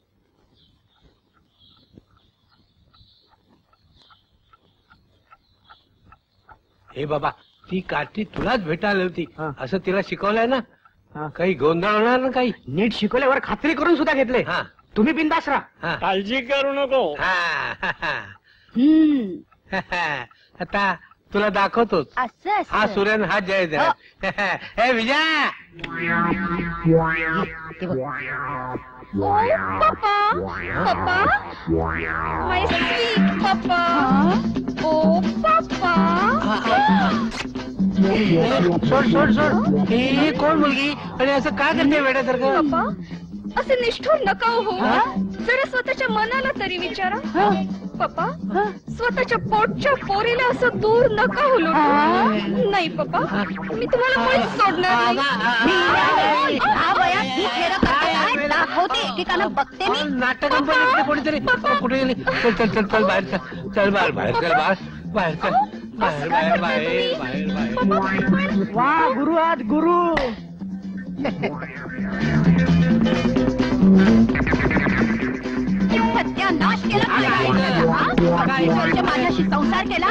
हे बाबा, ती काठी तुलाच भेटायला होती असं तिला शिकवलंय ना. काही गोंधळ होणार ना काही. नीट शिकवल्यावर खात्री करून सुद्धा घेतले. तुम्ही बिनधास्त राहा. काळजी करू नको. आता तुला दाखवतोच. असं हा सूर्यन हा जयद्रथ. हे विजय. पप्पा, पप्पा, माय स्वीट पप्पा. ओ पप्पा. सोड सोड सोड. हे कोण मुलगी आणि असं काय करते वेड्यासारखं? पप्पा, असं निष्ठुर नका हो. जरा स्वतःच्या मनाला तरी विचारा. पप्पा स्वतःच्या पोटच्या पोरीला असं दूर नका हुलू. नाही पप्पा, मी तुम्हाला कोणीच सोडणार नाही. दाखवते एकेकाला बघते मी. नाटक कोणीतरी कुठे गेली? चल चल चल चल बाहेर चल. चल बाहेर बाहेर चल बाहेर चल. बाहेर बाहेर बाहेर बाहेर बाहेर. वा गुरु आज गुरु. सत्यानाश केला माझ्याशी संसार केला.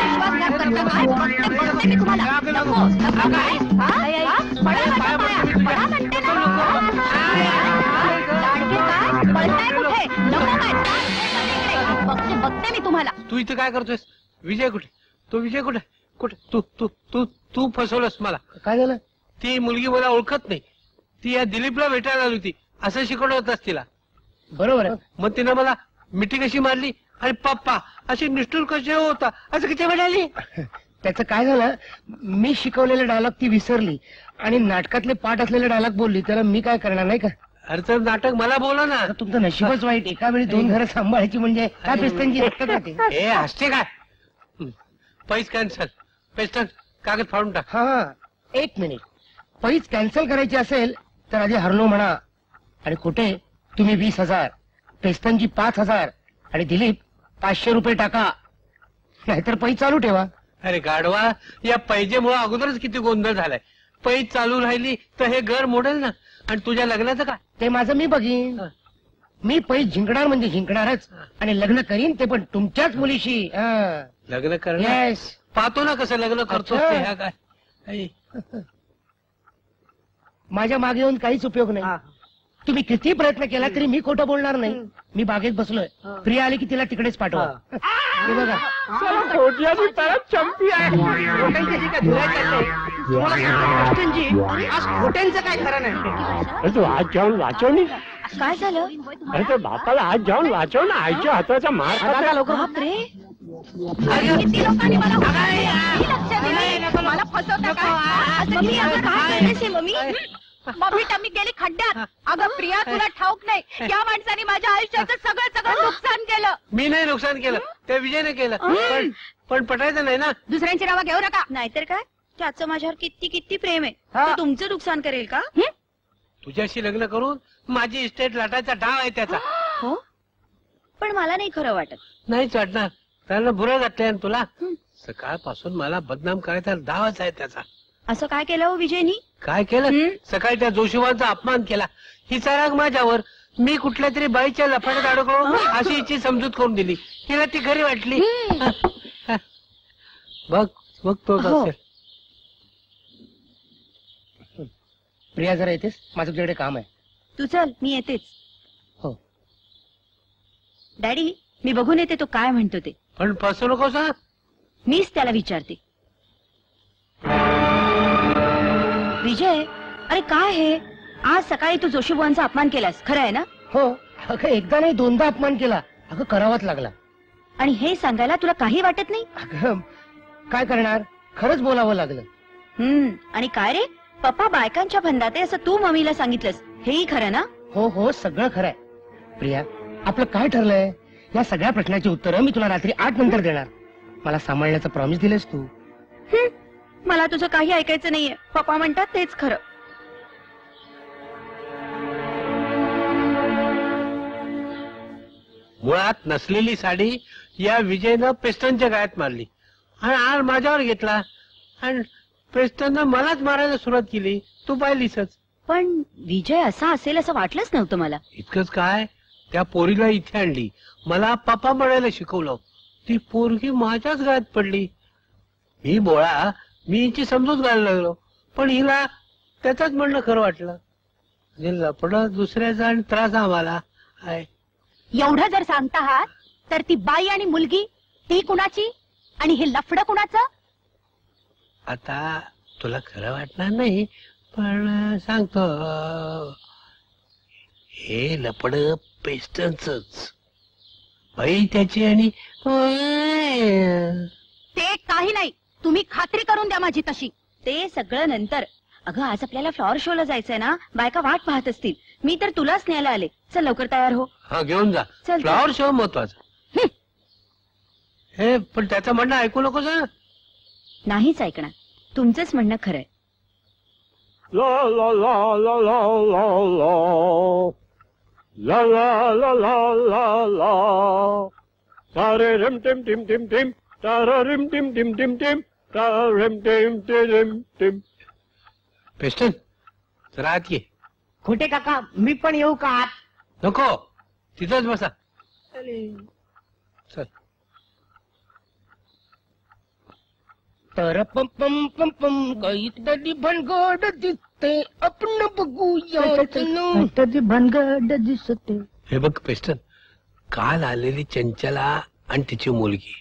विश्वासघात करता काय? बघते मी तुम्हाला. नको नको काय? पडा म्हणते ना. लाडके काय पळताय कुठे? नको काय? बघते बघते मी तुम्हाला. तू इथे काय करतोयस? विजय कुठे? तो विजय कुठे? कुठे? तू तू तू तू फसवलंस मला. काय झालं? ती मुलगी मला ओळखत नाही. ती या दिलीपला भेटायला आली होती असं शिकवलं होतंस तिला. बरोबर आहे. मग तिनं मला मिठी कशी मारली आणि पप्पा अशी निष्ठुर कशी होता असं किती म्हणाली. त्याचं काय झालं, मी शिकवलेले डायलॉग ती विसरली आणि नाटकातले पाठ असलेले डायलॉग बोलली. त्याला मी काय करणार नाही का? अरे तर नाटक मला बोला ना. आता तुमचं नशीबच वाईट. एका वेळी 2 घरं सांभाळायची म्हणजे काय पिस्टनची रक्त जाते. हे हसते काय? पैस कॅन्सल. पेस्टन कागद फाडून टाक. हा 1 मिनिट. पैस कॅन्सल करायची असेल तर आधी हरलो म्हणा. आणि कुठे तुम्ही 20,000, पेस्टनची 5,000 आणि दिलीप 500 रुपये टाका. नाहीतर पैस चालू ठेवा. अरे गाढवा, या पैजेमुळे अगोदरच किती गोंधळ झालाय. पैज चालू राहिली तर हे घर मोडेल ना. आणि तुझ्या लग्नाचं काय? ते माझं मी बघीन. मी पैस जिंकणार म्हणजे जिंकणारच. आणि लग्न करीन ते पण तुमच्याच मुलीशी. लग्न करणार? येस. पाहतो ना कसं लग्न करतो. अच्छा. काय माझ्या मागे येऊन काहीच उपयोग नाही. तुम्ही किती प्रयत्न केला तरी मी खोटं बोलणार नाही. मी बागेत बसलोय. प्रिया आली की तिला तिकडेच पाठवा. हे बघा. चंपी आहे. आज खोट्यांचं काय खरं नाही. तू आज जाऊन वाचवणी. काय झालं? अरे तर बापाला आज जाऊन वाचव ना. आईच्या हाताचा मार खात. बापरे, किती लोकांनी मला लक्ष दिलं. मला फसवता काय? मम्मी अगं काय करायचे मम्मी? मम्मी टम्मी गेली खड्ड्यात. अगं प्रिया तुला ठाऊक नाही, या माणसाने माझ्या आयुष्याचं सगळं नुकसान केलं. मी नाही नुकसान केलं, त्या विजयने केलं. पण पटायचं नाही ना. दुसऱ्यांची नावं घेऊ नका. नाहीतर काय, त्याचं माझ्यावर किती किती प्रेम आहे. ते तुमचं नुकसान करेल का? तुझ्याशी लग्न करून माझी इस्टेट लाटायचा डाव आहे त्याचा. हो, पण मला नाही खरं वाटत. नाहीच वाटणार. त्याला बुरा घातलंय तुला. सकाळपासून मला बदनाम करायचा डावच आहे त्याचा. असं काय केलं हो विजयनी? काय केलं? सकाळी त्या जोशीवांचा अपमान केला. हिचा राग माझ्यावर. मी कुठल्या तरी बाईच्या लफाट्यात अडकलो अशी हिची समजूत करून दिली. तिला ती खरी वाटली. बघ बघ तो असेल. प्रिया जरा येतेस, माझं तुझ्याकडे काम आहे. तू चल, मी येतेच. हो. डॅडी, मी बघून येते तो काय म्हणतो ते. पण फसू नकोस हा. मीच त्याला विचारते. विजय, अरे काय हे? आज सकाळी तू जोशीबुवांचा अपमान केलास, खरं आहे ना? हो. अगं एकदा नाही 2दा अपमान केला. अगं करावाच लागला. आणि हे सांगायला तुला काही वाटत नाही? अगं काय करणार, खरंच बोलावं लागलं. आणि काय रे, पप्पा बायकांच्या फंदात आहे असं तू मम्मीला सांगितलंस, हेही खरं ना? हो हो, सगळं खरंय. प्रिया, आपलं काय ठरलंय? या सगळ्या प्रश्नाची उत्तरं मी तुला रात्री 8 नंतर देणार. मला सांभाळण्याचं प्रॉमिस दिलेस तू. मला तुझं काही ऐकायचं नाहीये. पप्पा म्हणतात तेच खरं. मुळात नसलेली साडी या विजयनं पेस्टनच्या गळ्यात मारली आणि आर माझ्यावर घेतला. आणि पेस्टननं मलाच मारायला सुरुवात केली. तू पाहिलीसच. पण विजय असा असेल असं वाटलंच नव्हतं मला. इतकंच काय, त्या पोरीला इथे आणली, मला पप्पा म्हणायला शिकवलं. ती पोरगी माझ्याच गळ्यात पडली. मी बोळा, मी हिची समजूत घालायला लागलो. पण हिला त्याचाच म्हणणं खरं वाटलं. लपड दुसऱ्याचा आणि त्रास आम्हाला आहे. एवढं जर सांगता आहात तर ती बाई आणि मुलगी ती कुणाची आणि हे लफडं कुणाचं? आता तुला खरं वाटणार नाही, पण सांगतो. हे लपड पेस्टनच. बाई त्याची आणि ते काही नाही. तुम्ही खात्री करून द्या माझी तशी. ते सगळं नंतर. अगं आज आपल्याला फ्लॉवर शोला जायचंय ना, बायका वाट पाहत असतील. मी तर तुलाच न्यायला आले. चल लवकर तयार हो. हा घेऊन जा. चल. फ्लॉवर शो महत्वाचा. हे पण त्याचं म्हणणं ऐकू नकोस हं? नाहीच ऐकणार. तुमचंच म्हणणं खरंय. ला ला ला ला ला ला ला ला ला ला ला ला सारे रिम टिम टिम टिम टिम तारा रिम टिम टिम टिम टिम तारा रिम टिम टिम टिम. पेस्टन जरा आत ये. खोटे काका मी पण येऊ का आत? नको तिथंच बसा. चल. तर पम पम पम पम काहीतरी भनगड दिसते आपण बघूया काहीतरी भानगड दिसते. हे बघ पेस्टन, काल आलेली चंचला आणि तिची मुलगी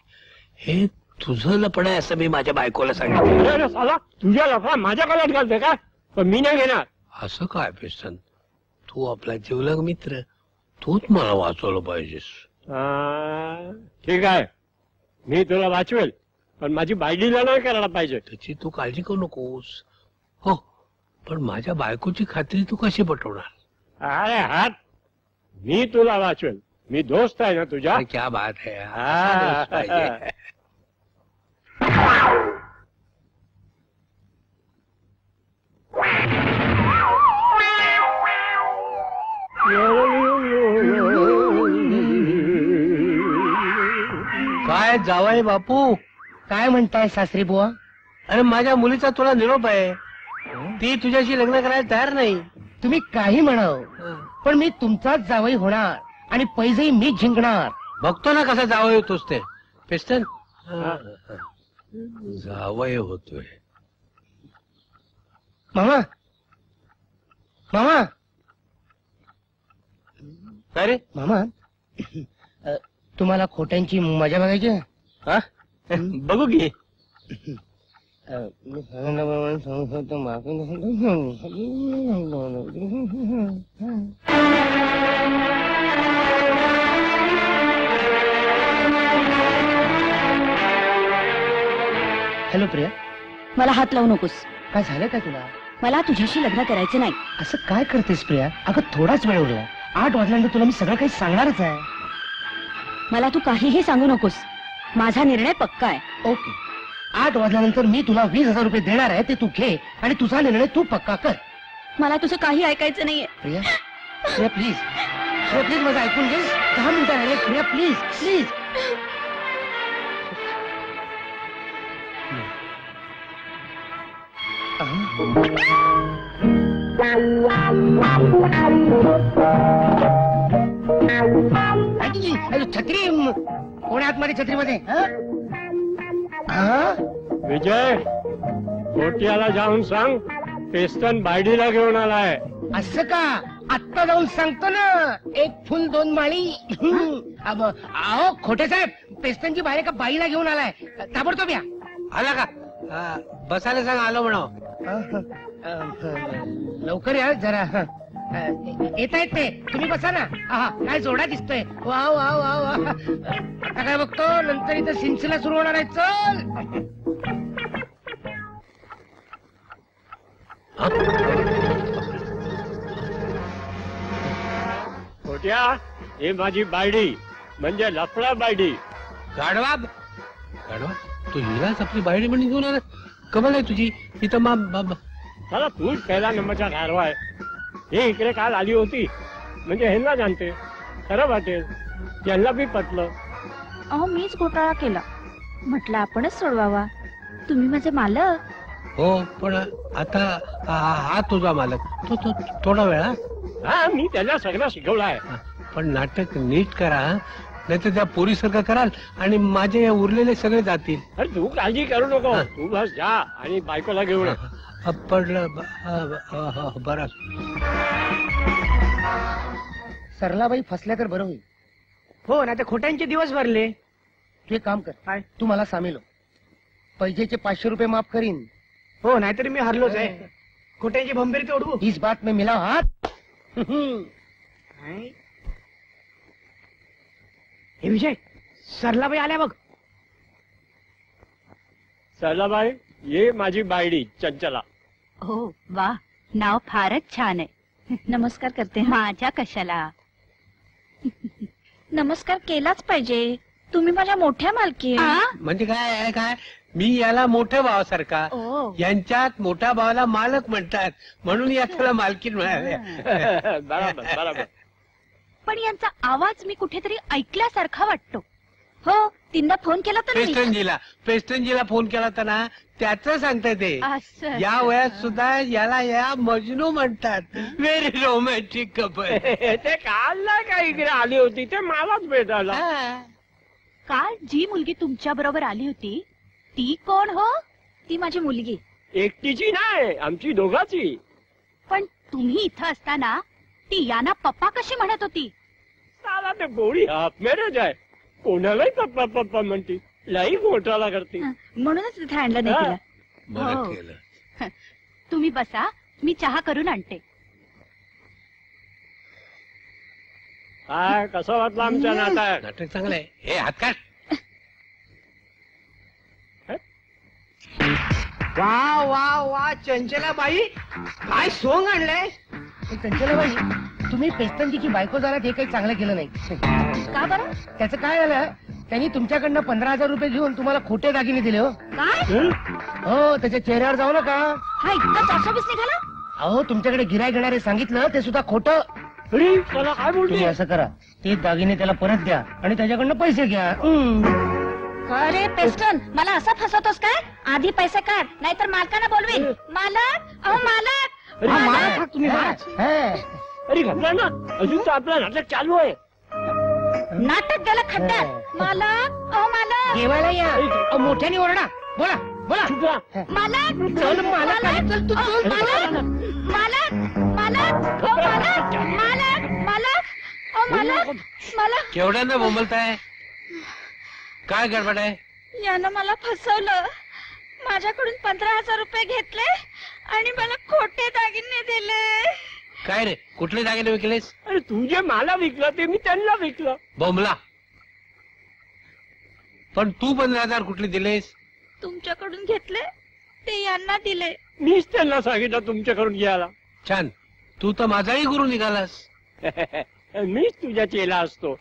हे तुझं लपड आहे असं मी माझ्या बायकोला सांगितलं. अरे साला तुझ्या लफा माझ्या गळ्यात घालते का? पण मी नाही घेणार. असं काय पेस्टन, तू आपला जीवलग मित्र, तूच मला वाचवलं पाहिजेस. ठीक आहे, मी तुला वाचवेल, पण माझी बायडीला नाही करायला पाहिजे. त्याची तू काळजी करू नकोस. हो, पण माझ्या बायकोची खात्री तू कशी पटवणार? अरे हात, मी तुला वाचवेल. मी दोस्त आहे ना तुझ्या. अरे क्या बात है. असा दोस्त पाहिजे. काय जावई बापू, काय म्हणताय सासरी बुवा? अरे माझ्या मुलीचा तुला निरोप आहे. ती तुझ्याशी लग्न करायला तयार नाही. तुम्ही काही म्हणाव, पण मी तुमचाच जावई होणार आणि पैसेही मी जिंकणार. बघतो ना कसा जावई होतोस ते. पेस्टन जावई होतोय. मामा मामा काय रे मामा, तुम्हाला खोट्यांची मजा बघायची आहे? हा बघू की. हॅलो प्रिया, मला हात लावू नकोस. काय झालं काय तुला? मला तुझ्याशी लग्न करायचं नाही. असं काय करतेस प्रिया? अगं थोडाच वेळ उरला. 8 वाजल्यानंतर तुला मी सगळं काही सांगणारच आहे. मला तू काहीही सांगू नकोस. माझा निर्णय पक्का आहे. ओके, 8 वाजल्यानंतर मी तुला 20,000 रुपये देणार आहे, ते तू घे आणि तुझा निर्णय तू पक्का कर. मला तुझं काही ऐकायचं नाहीये. प्रिया, प्रिया प्लीज, प्रिया प्लीज माझं ऐकून घे. 10 मिनिटं राहिले प्रिया, प्लीज प्लीज. छत्री कोण आतमध्ये छत्रीमध्ये? विजय, कोट्याला जाऊन सांग पेस्टन बायडीला घेऊन आलाय. असं का? आत्ता जाऊन सांगतो ना. 1 फुल 2 माळी. अहो खोटे साहेब, पेस्टनची बाहेर एका बाईला घेऊन आलाय. ताबडतोब या. आला का? बसायला सांग आलो म्हणाव. लवकर या जरा. येत आहेत ते, तुम्ही बसा ना. काय जोडा दिसतोय. वा वा वा वा. आता काय बघतो, नंतर इथं सिलसिला सुरू होणार आहे. चल. कोट्या, हे माझी बायडी, म्हणजे लफडा बायडी. गाढवा गाढवा, तू हिलाच आपली बाहेर म्हणून घेऊन आला. कबल आहे तुझी इथं. चला तूच पहिला नंबरचा गारवा आहे. हे इकडे काल आली होती म्हणजे ह्यांना जाणते. खरं वाटेल, त्यांना बी पटलं. अहो मीच घोटाळा केला. म्हटलं आपणच सोडवावा. तुम्ही माझे मालक. हो, पण आता हा तुझा मालक. तो थोडा वेळ. हा, मी त्याला सगळं शिकवलं आहे. पण नाटक नीट करा, नाहीतर त्या पोरीसारखं कराल आणि माझे उरलेले सगळे जातील. अरे तू काळजी करू नको. तू बस जा आणि बायकोला घेऊन ये. पडलं बरं. सरलाबाई फसल्या तर बरं होईल. हो, नाही तर खोट्यांचे दिवस भरले. तू एक काम कर, काय? तू मला सामील हो. पैजेचे 500 रुपये माफ करीन. हो, नाहीतरी मी हरलोच आहे. खोट्यांची भंबीर तोडू. इस बात में मिला हात. हे विजय, सरलाबाई आल्या बघ. सरलाबाई, ये माझी बायडी चंचला. हो वा, नाव फारच छान आहे. नमस्कार करते. माझ्या कशाला? नमस्कार केलाच पाहिजे. तुम्ही माझ्या मोठ्या मालकी आहे. म्हणजे काय आहे काय, मी याला मोठ्या भावासारखा, ओ. यांच्यात मोठ्या भावाला मालक म्हणतात, म्हणून याला मालकीण म्हणाले. बरोबर बरोबर. पण यांचा आवाज मी कुठेतरी ऐकल्यासारखा वाटतो. हो, तीनदा फोन केला तर नाही. पेस्टनजीला फोन केला होता ना, त्याच सांगताय ते. असं. या वयात सुद्धा याला या मजनू म्हणतात. Very romantic couple. ते काल नाही का इकडे आली होती, ते मलाच भेटायला. काल जी मुलगी तुमच्या बरोबर आली होती ती कोण हो? ती माझी मुलगी. एकटीची नाही, आमची दोघाची. पण तुम्ही इथं असताना ती याना पप्पा कशी म्हणत होती? साला ते गोळी हाफ मॅरेज आहे, कोणालाही पप्पा पप्पा म्हणते, लई घोटाळा करते. म्हणूनच तिथे आणलं नाही तिला. बरं हो. केलं. तुम्ही बसा, मी चहा करून आणते. काय कसं वाटलं आमच्या नाटक? नाटक चांगलं आहे. हे हात काढ. वा वा वा, चंचलाबाई काय सोंग आणलंय. चंचलाबाई, तुम्ही पेस्तनजीची बायको झालात हे काही चांगलं केलं नाही. का बरं? त्याचं काय झालं, त्यांनी तुमच्याकडनं 15,000 रुपये घेऊन तुम्हाला खोटे दागिने दिले हो. काय? हो, त्याच्या चेहऱ्यावर जाऊ नका. हा इतका 420 निघाला? अहो, तुमच्याकडे गिराय घेणारे सांगितलं ते सुद्धा खोटं. अरे, त्याला काय तुम्ही बोलते? असं करा, ते दागिने त्याला परत द्या आणि त्याच्याकडनं पैसे घ्या. अरे पेस्टन, मला असं फसवतोस काय? आधी पैसे काढ, नाहीतर मालकाला बोलवीन. मालक, अहो मालक. मारा, तुम्ही मारा. हा. अरे घबरा ना, अजून तर आपलं नाटक चालू आहे. नाटक गेलं खड्ड्यात. मालक, अहो मालक. जेवायला या. अहो, मोठ्याने ओरडा. बोला बोला. चुप राहा. मालक, चल मालक, चल तू चल. मालक, मालक, मालक, अहो मालक, मालक, मालक, अहो मालक, मालक. केवढ्यांदा बोंबलताय? काय गडबड आहे? यानं मला फसवलं. माझ्याकडून 15,000 रुपये घेतले आणि मला खोटे दागिने दिले. काय रे, कुठले दागिने विकलेस? अरे तू जे मला विकलं ते मी त्यांना विकलं. बोंबला. पण तू 15,000 कुठले दिलेस? तुमच्याकडून घेतले ते यांना दिले. मीच त्यांना सांगितलं तुमच्याकडून घ्यायला. छान, तू तर माझाही गुरु निघालास. मीच तुझ्या चेला असतो.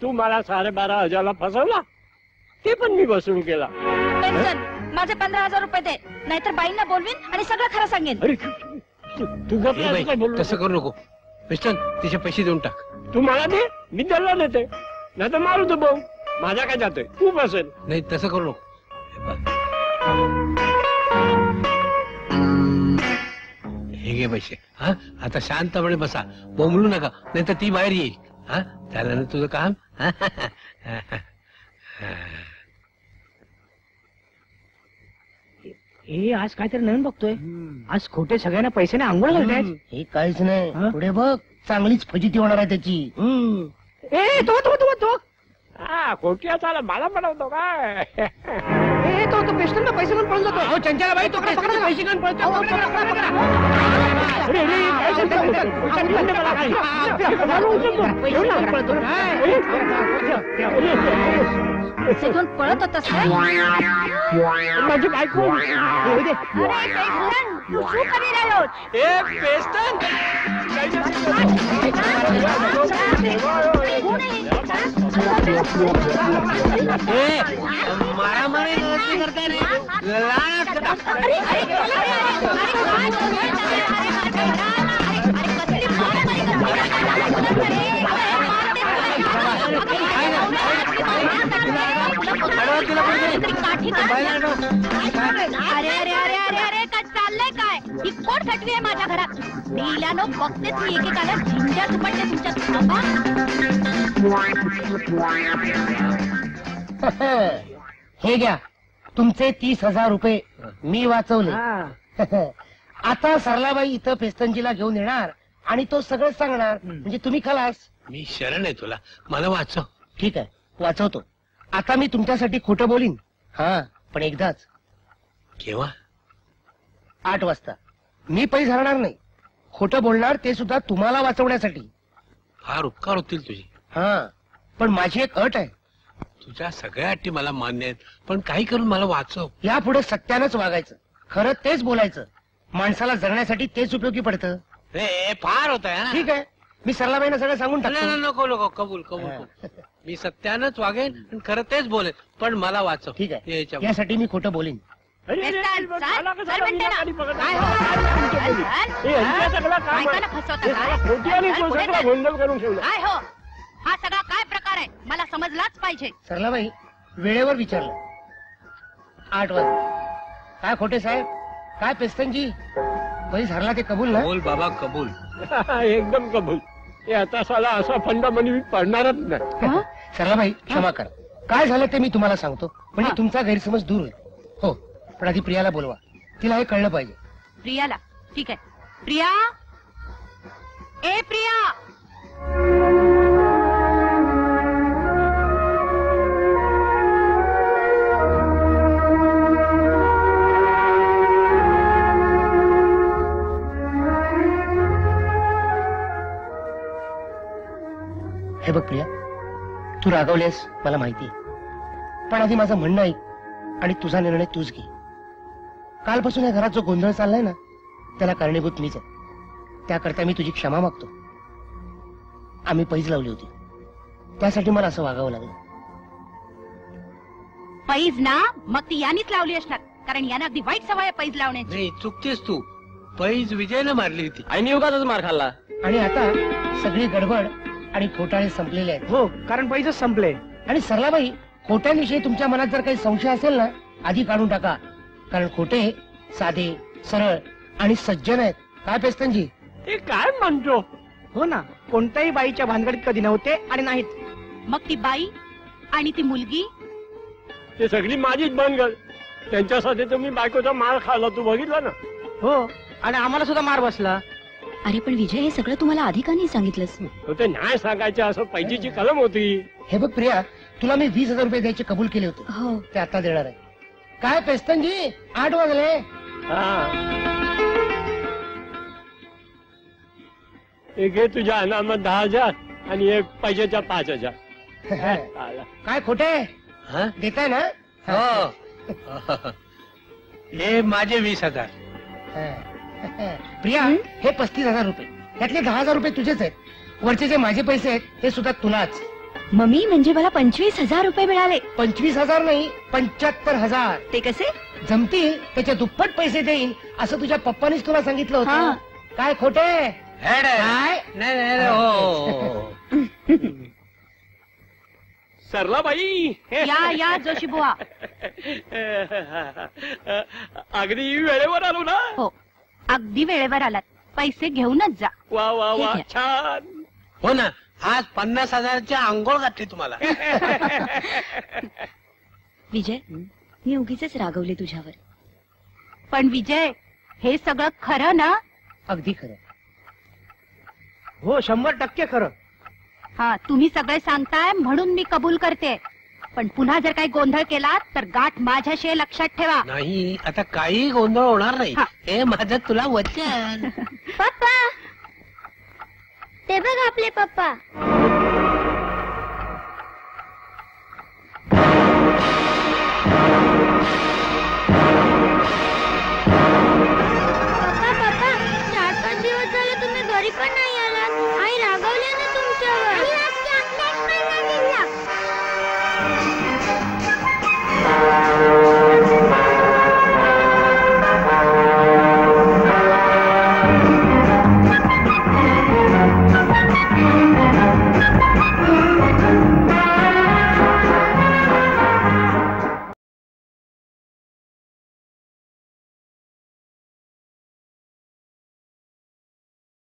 तू मला 12,500 फसवला, ते पण मी वसूल केला. पेन्शन, माझे 15,000 रुपये दे, नाहीतर बाईंना बोलवीन आणि सगळं खरं सांगेन. अरे तुझं ए बाई, काय बोललो? तसं करू नको. मिस्टर, तिचे पैसे देऊन टाक. तू मला दे, मी त्याला देते, नाही तर मारू तो भाऊ. माझा काय जातोय, तू बसेल. नाही, तसं करू नको. हे घे पैसे. हा, आता शांतपणे बसा, बोंबलू नका, नाही तर ती बाहेर येईल. हा, झालं ना तुझं काम? हे आज काहीतरी नवीन बघतोय. आज खोटे सगळ्यांना पैशाने आंघोळ घालतायत. हे काहीच नाही. हा? पुढे बघ, चांगलीच फजिती होणार आहे त्याची. ए तो हा, खोट्या चाला मला बनवतो काय? ए तो पेस्टन पैसे घेऊन पळून जातो. अहो, चंचलाबाई, तो पकडा, पैसे घेऊन पळतो. अरे, अरे, काय सांगता? उचल मला काय? तिथून पळत होतास काय? माझी बायको. अरे पेन्शन, तू શું કરી રહ્યો છે? ए पेस्टन, ए मारामारी नव्हती करताय रे. लहान असतं. अरे अरे अरे अरे अरे काय चाललंय काय? ही कोण फटवी आहे माझ्या घरात? नील्यानो बघतेच मी एकेकाला झिंज्या झुपटते तुमच्या थांबा. हे घ्या, तुमचे 30,000 रुपये मी वाचवले. आता सरलाबाई इथं पेस्तनजीला घेऊन येणार आणि तो सगळं सांगणार, म्हणजे तुम्ही खलास. मी शरण आहे तुला, मला वाचव. ठीक आहे, वाचवतो. आता मी तुमच्यासाठी खोटं बोलीन. हा, पण एकदाच. केव्हा? 8 वाजता. मी पैसे हरणार नाही. खोटं बोलणार, ते सुद्धा तुम्हाला वाचवण्यासाठी. फार उपकार होतील तुझे. हा, पण माझी एक अट आहे. तुझ्या सगळ्या अटी मला मान्य आहेत, पण काही करून मला वाचव. यापुढे सत्यानंच वागायचं, खरं तेच बोलायचं. माणसाला जगण्यासाठी तेच उपयोगी पडतं. रे फार होत आहे. ठीक आहे, मी सरलाबाईंना सगळं सांगून नाही टाकतो. नाही, नको नको कबूल कबूल कबूल. मी सत्यानंच वागेन आणि खरं तेच बोलेन, पण मला वाचव. ठीक आहे याच्या- यासाठी मी खोटं बोलीन. अरे, अरे, अरे, चल, झाला चल, कसा चल म्हणते ना. मीनाकारी बघत काय आहे? हे यांचं सगळं काम आहे. बायकांना फसवता हे काय? सगळं खोटी आणि चल, तो पुढे सगळा चल. गोंधळ करून ठेवला. काय हो हा सगळा काय प्रकार आहे मला समजलाच पाहिजे. सरलाबाई वेळेवर विचारलं. 8 वाजता. काय खोटे साहेब, काय पेस्तनजी, पैस हरला ते कबूल ना? कबूल बाबा कबूल. एकदम कबूल. हे आता साला असा फंडा मी पडणारच नाही. सरलाबाई क्षमा करा. काय झालं ते मी तुम्हाला सांगतो, म्हणजे तुमचा गैरसमज दूर होईल. हो, पण आधी प्रियाला बोलवा, तिला हे कळलं पाहिजे. प्रियाला ठीक आहे. प्रिया ए प्रिया. हे बघ प्रिया, तू रागवलेस मला माहिती, पण आधी माझं म्हणणं ऐक आणि तुझा निर्णय तूच घे. कालपासून या घरात जो गोंधळ चाललाय ना, त्याला कारणीभूत मीच आहे. त्याकरता मी तुझी क्षमा मागतो. आम्ही पैज लावली होती, त्यासाठी मला असं वागावं लागलं. पैज ना मग ती यानीच लावली असणार, कारण यानं अगदी वाईट सवय आहे पैज लावण्याची. नाही चुकतेस तू. पैज विजयनं मारली होती. आईने उगाच मार खाल्ला. आणि आता सगळी गडबड आणि खोटाळे संपलेले आहेत. हो, कारण पैसे संपले. आणि सरलाबाई, खोट्यांविषयी तुमच्या मनात जर काही संशय असेल ना, आधी काढून टाका. कारण खोटे साधे, सरळ आणि सज्जन आहेत. काय पेस्तनजी? हे काय म्हणतो? हो ना, कोणत्याही बाईच्या भानगडीत कधी नव्हते आणि नाहीत. मग ती बाई आणि ती मुलगी ते सगळी माझीच बनगड. त्यांच्यासाठी तुम्ही बायकोचा मार खाल्ला, तू बघितलं ना? हो, आणि आम्हाला सुद्धा मार बसला. अरे पण विजय हे सगळं तुम्हाला आधी का नाही सांगितलंस? तो ते न्याय सांगायचे असं पैजीची कलम होती. हे बघ प्रिया, तुला मी 20,000 रुपये द्यायचे कबूल केले होते, हो. ते आता देणार आहे. काय पेस्तनजी, 8 वाजले. हा. हे घे तुझ्या अनामत 10,000 आणि एक पैशाच्या 5,000. आला. काय खोटे हा? देताय ना? हो. हे माझे 20,000. प्रिया, हे 35,000 रुपये, त्यातले 10,000 रुपये तुझेच आहेत. वरचे जे माझे पैसे आहेत हे सुद्धा तुलाच. मम्मी म्हणजे मला 25,000 रुपये मिळाले. 25,000 नाही, 75,000 ते कसे? जमतील त्याच्या दुप्पट पैसे देईन असं तुझ्या पप्पानीच तुला सांगितलं हा. होतं. काय खोटे? हेड. काय? नाही नाही नाही, हो. सरलाबाई. या जोशी बुवा. अगदी वेळेवर आलो ना? हो, अगदी वेळेवर आलात. पैसे घेऊनच जा. वा वा वा, ठीक आहे. छान. हो ना, आज 50,000ची आंघोळ घातली तुम्हाला. विजय, मी उगीच रागवले तुझ्यावर. पण विजय, हे सगळं खरं ना? अगदी खरं. हो, 100% खरं. हा, तुम्ही सगळे सांगताय म्हणून मी कबूल करते. पण पुन्हा जर काही गोंधळ केला तर गाठ माझ्याशी आहे, लक्षात ठेवा. नाही, आता काही गोंधळ होणार नाही. हा. हे माझं तुला वचन. पप्पा ते बघ आपले पप्पा.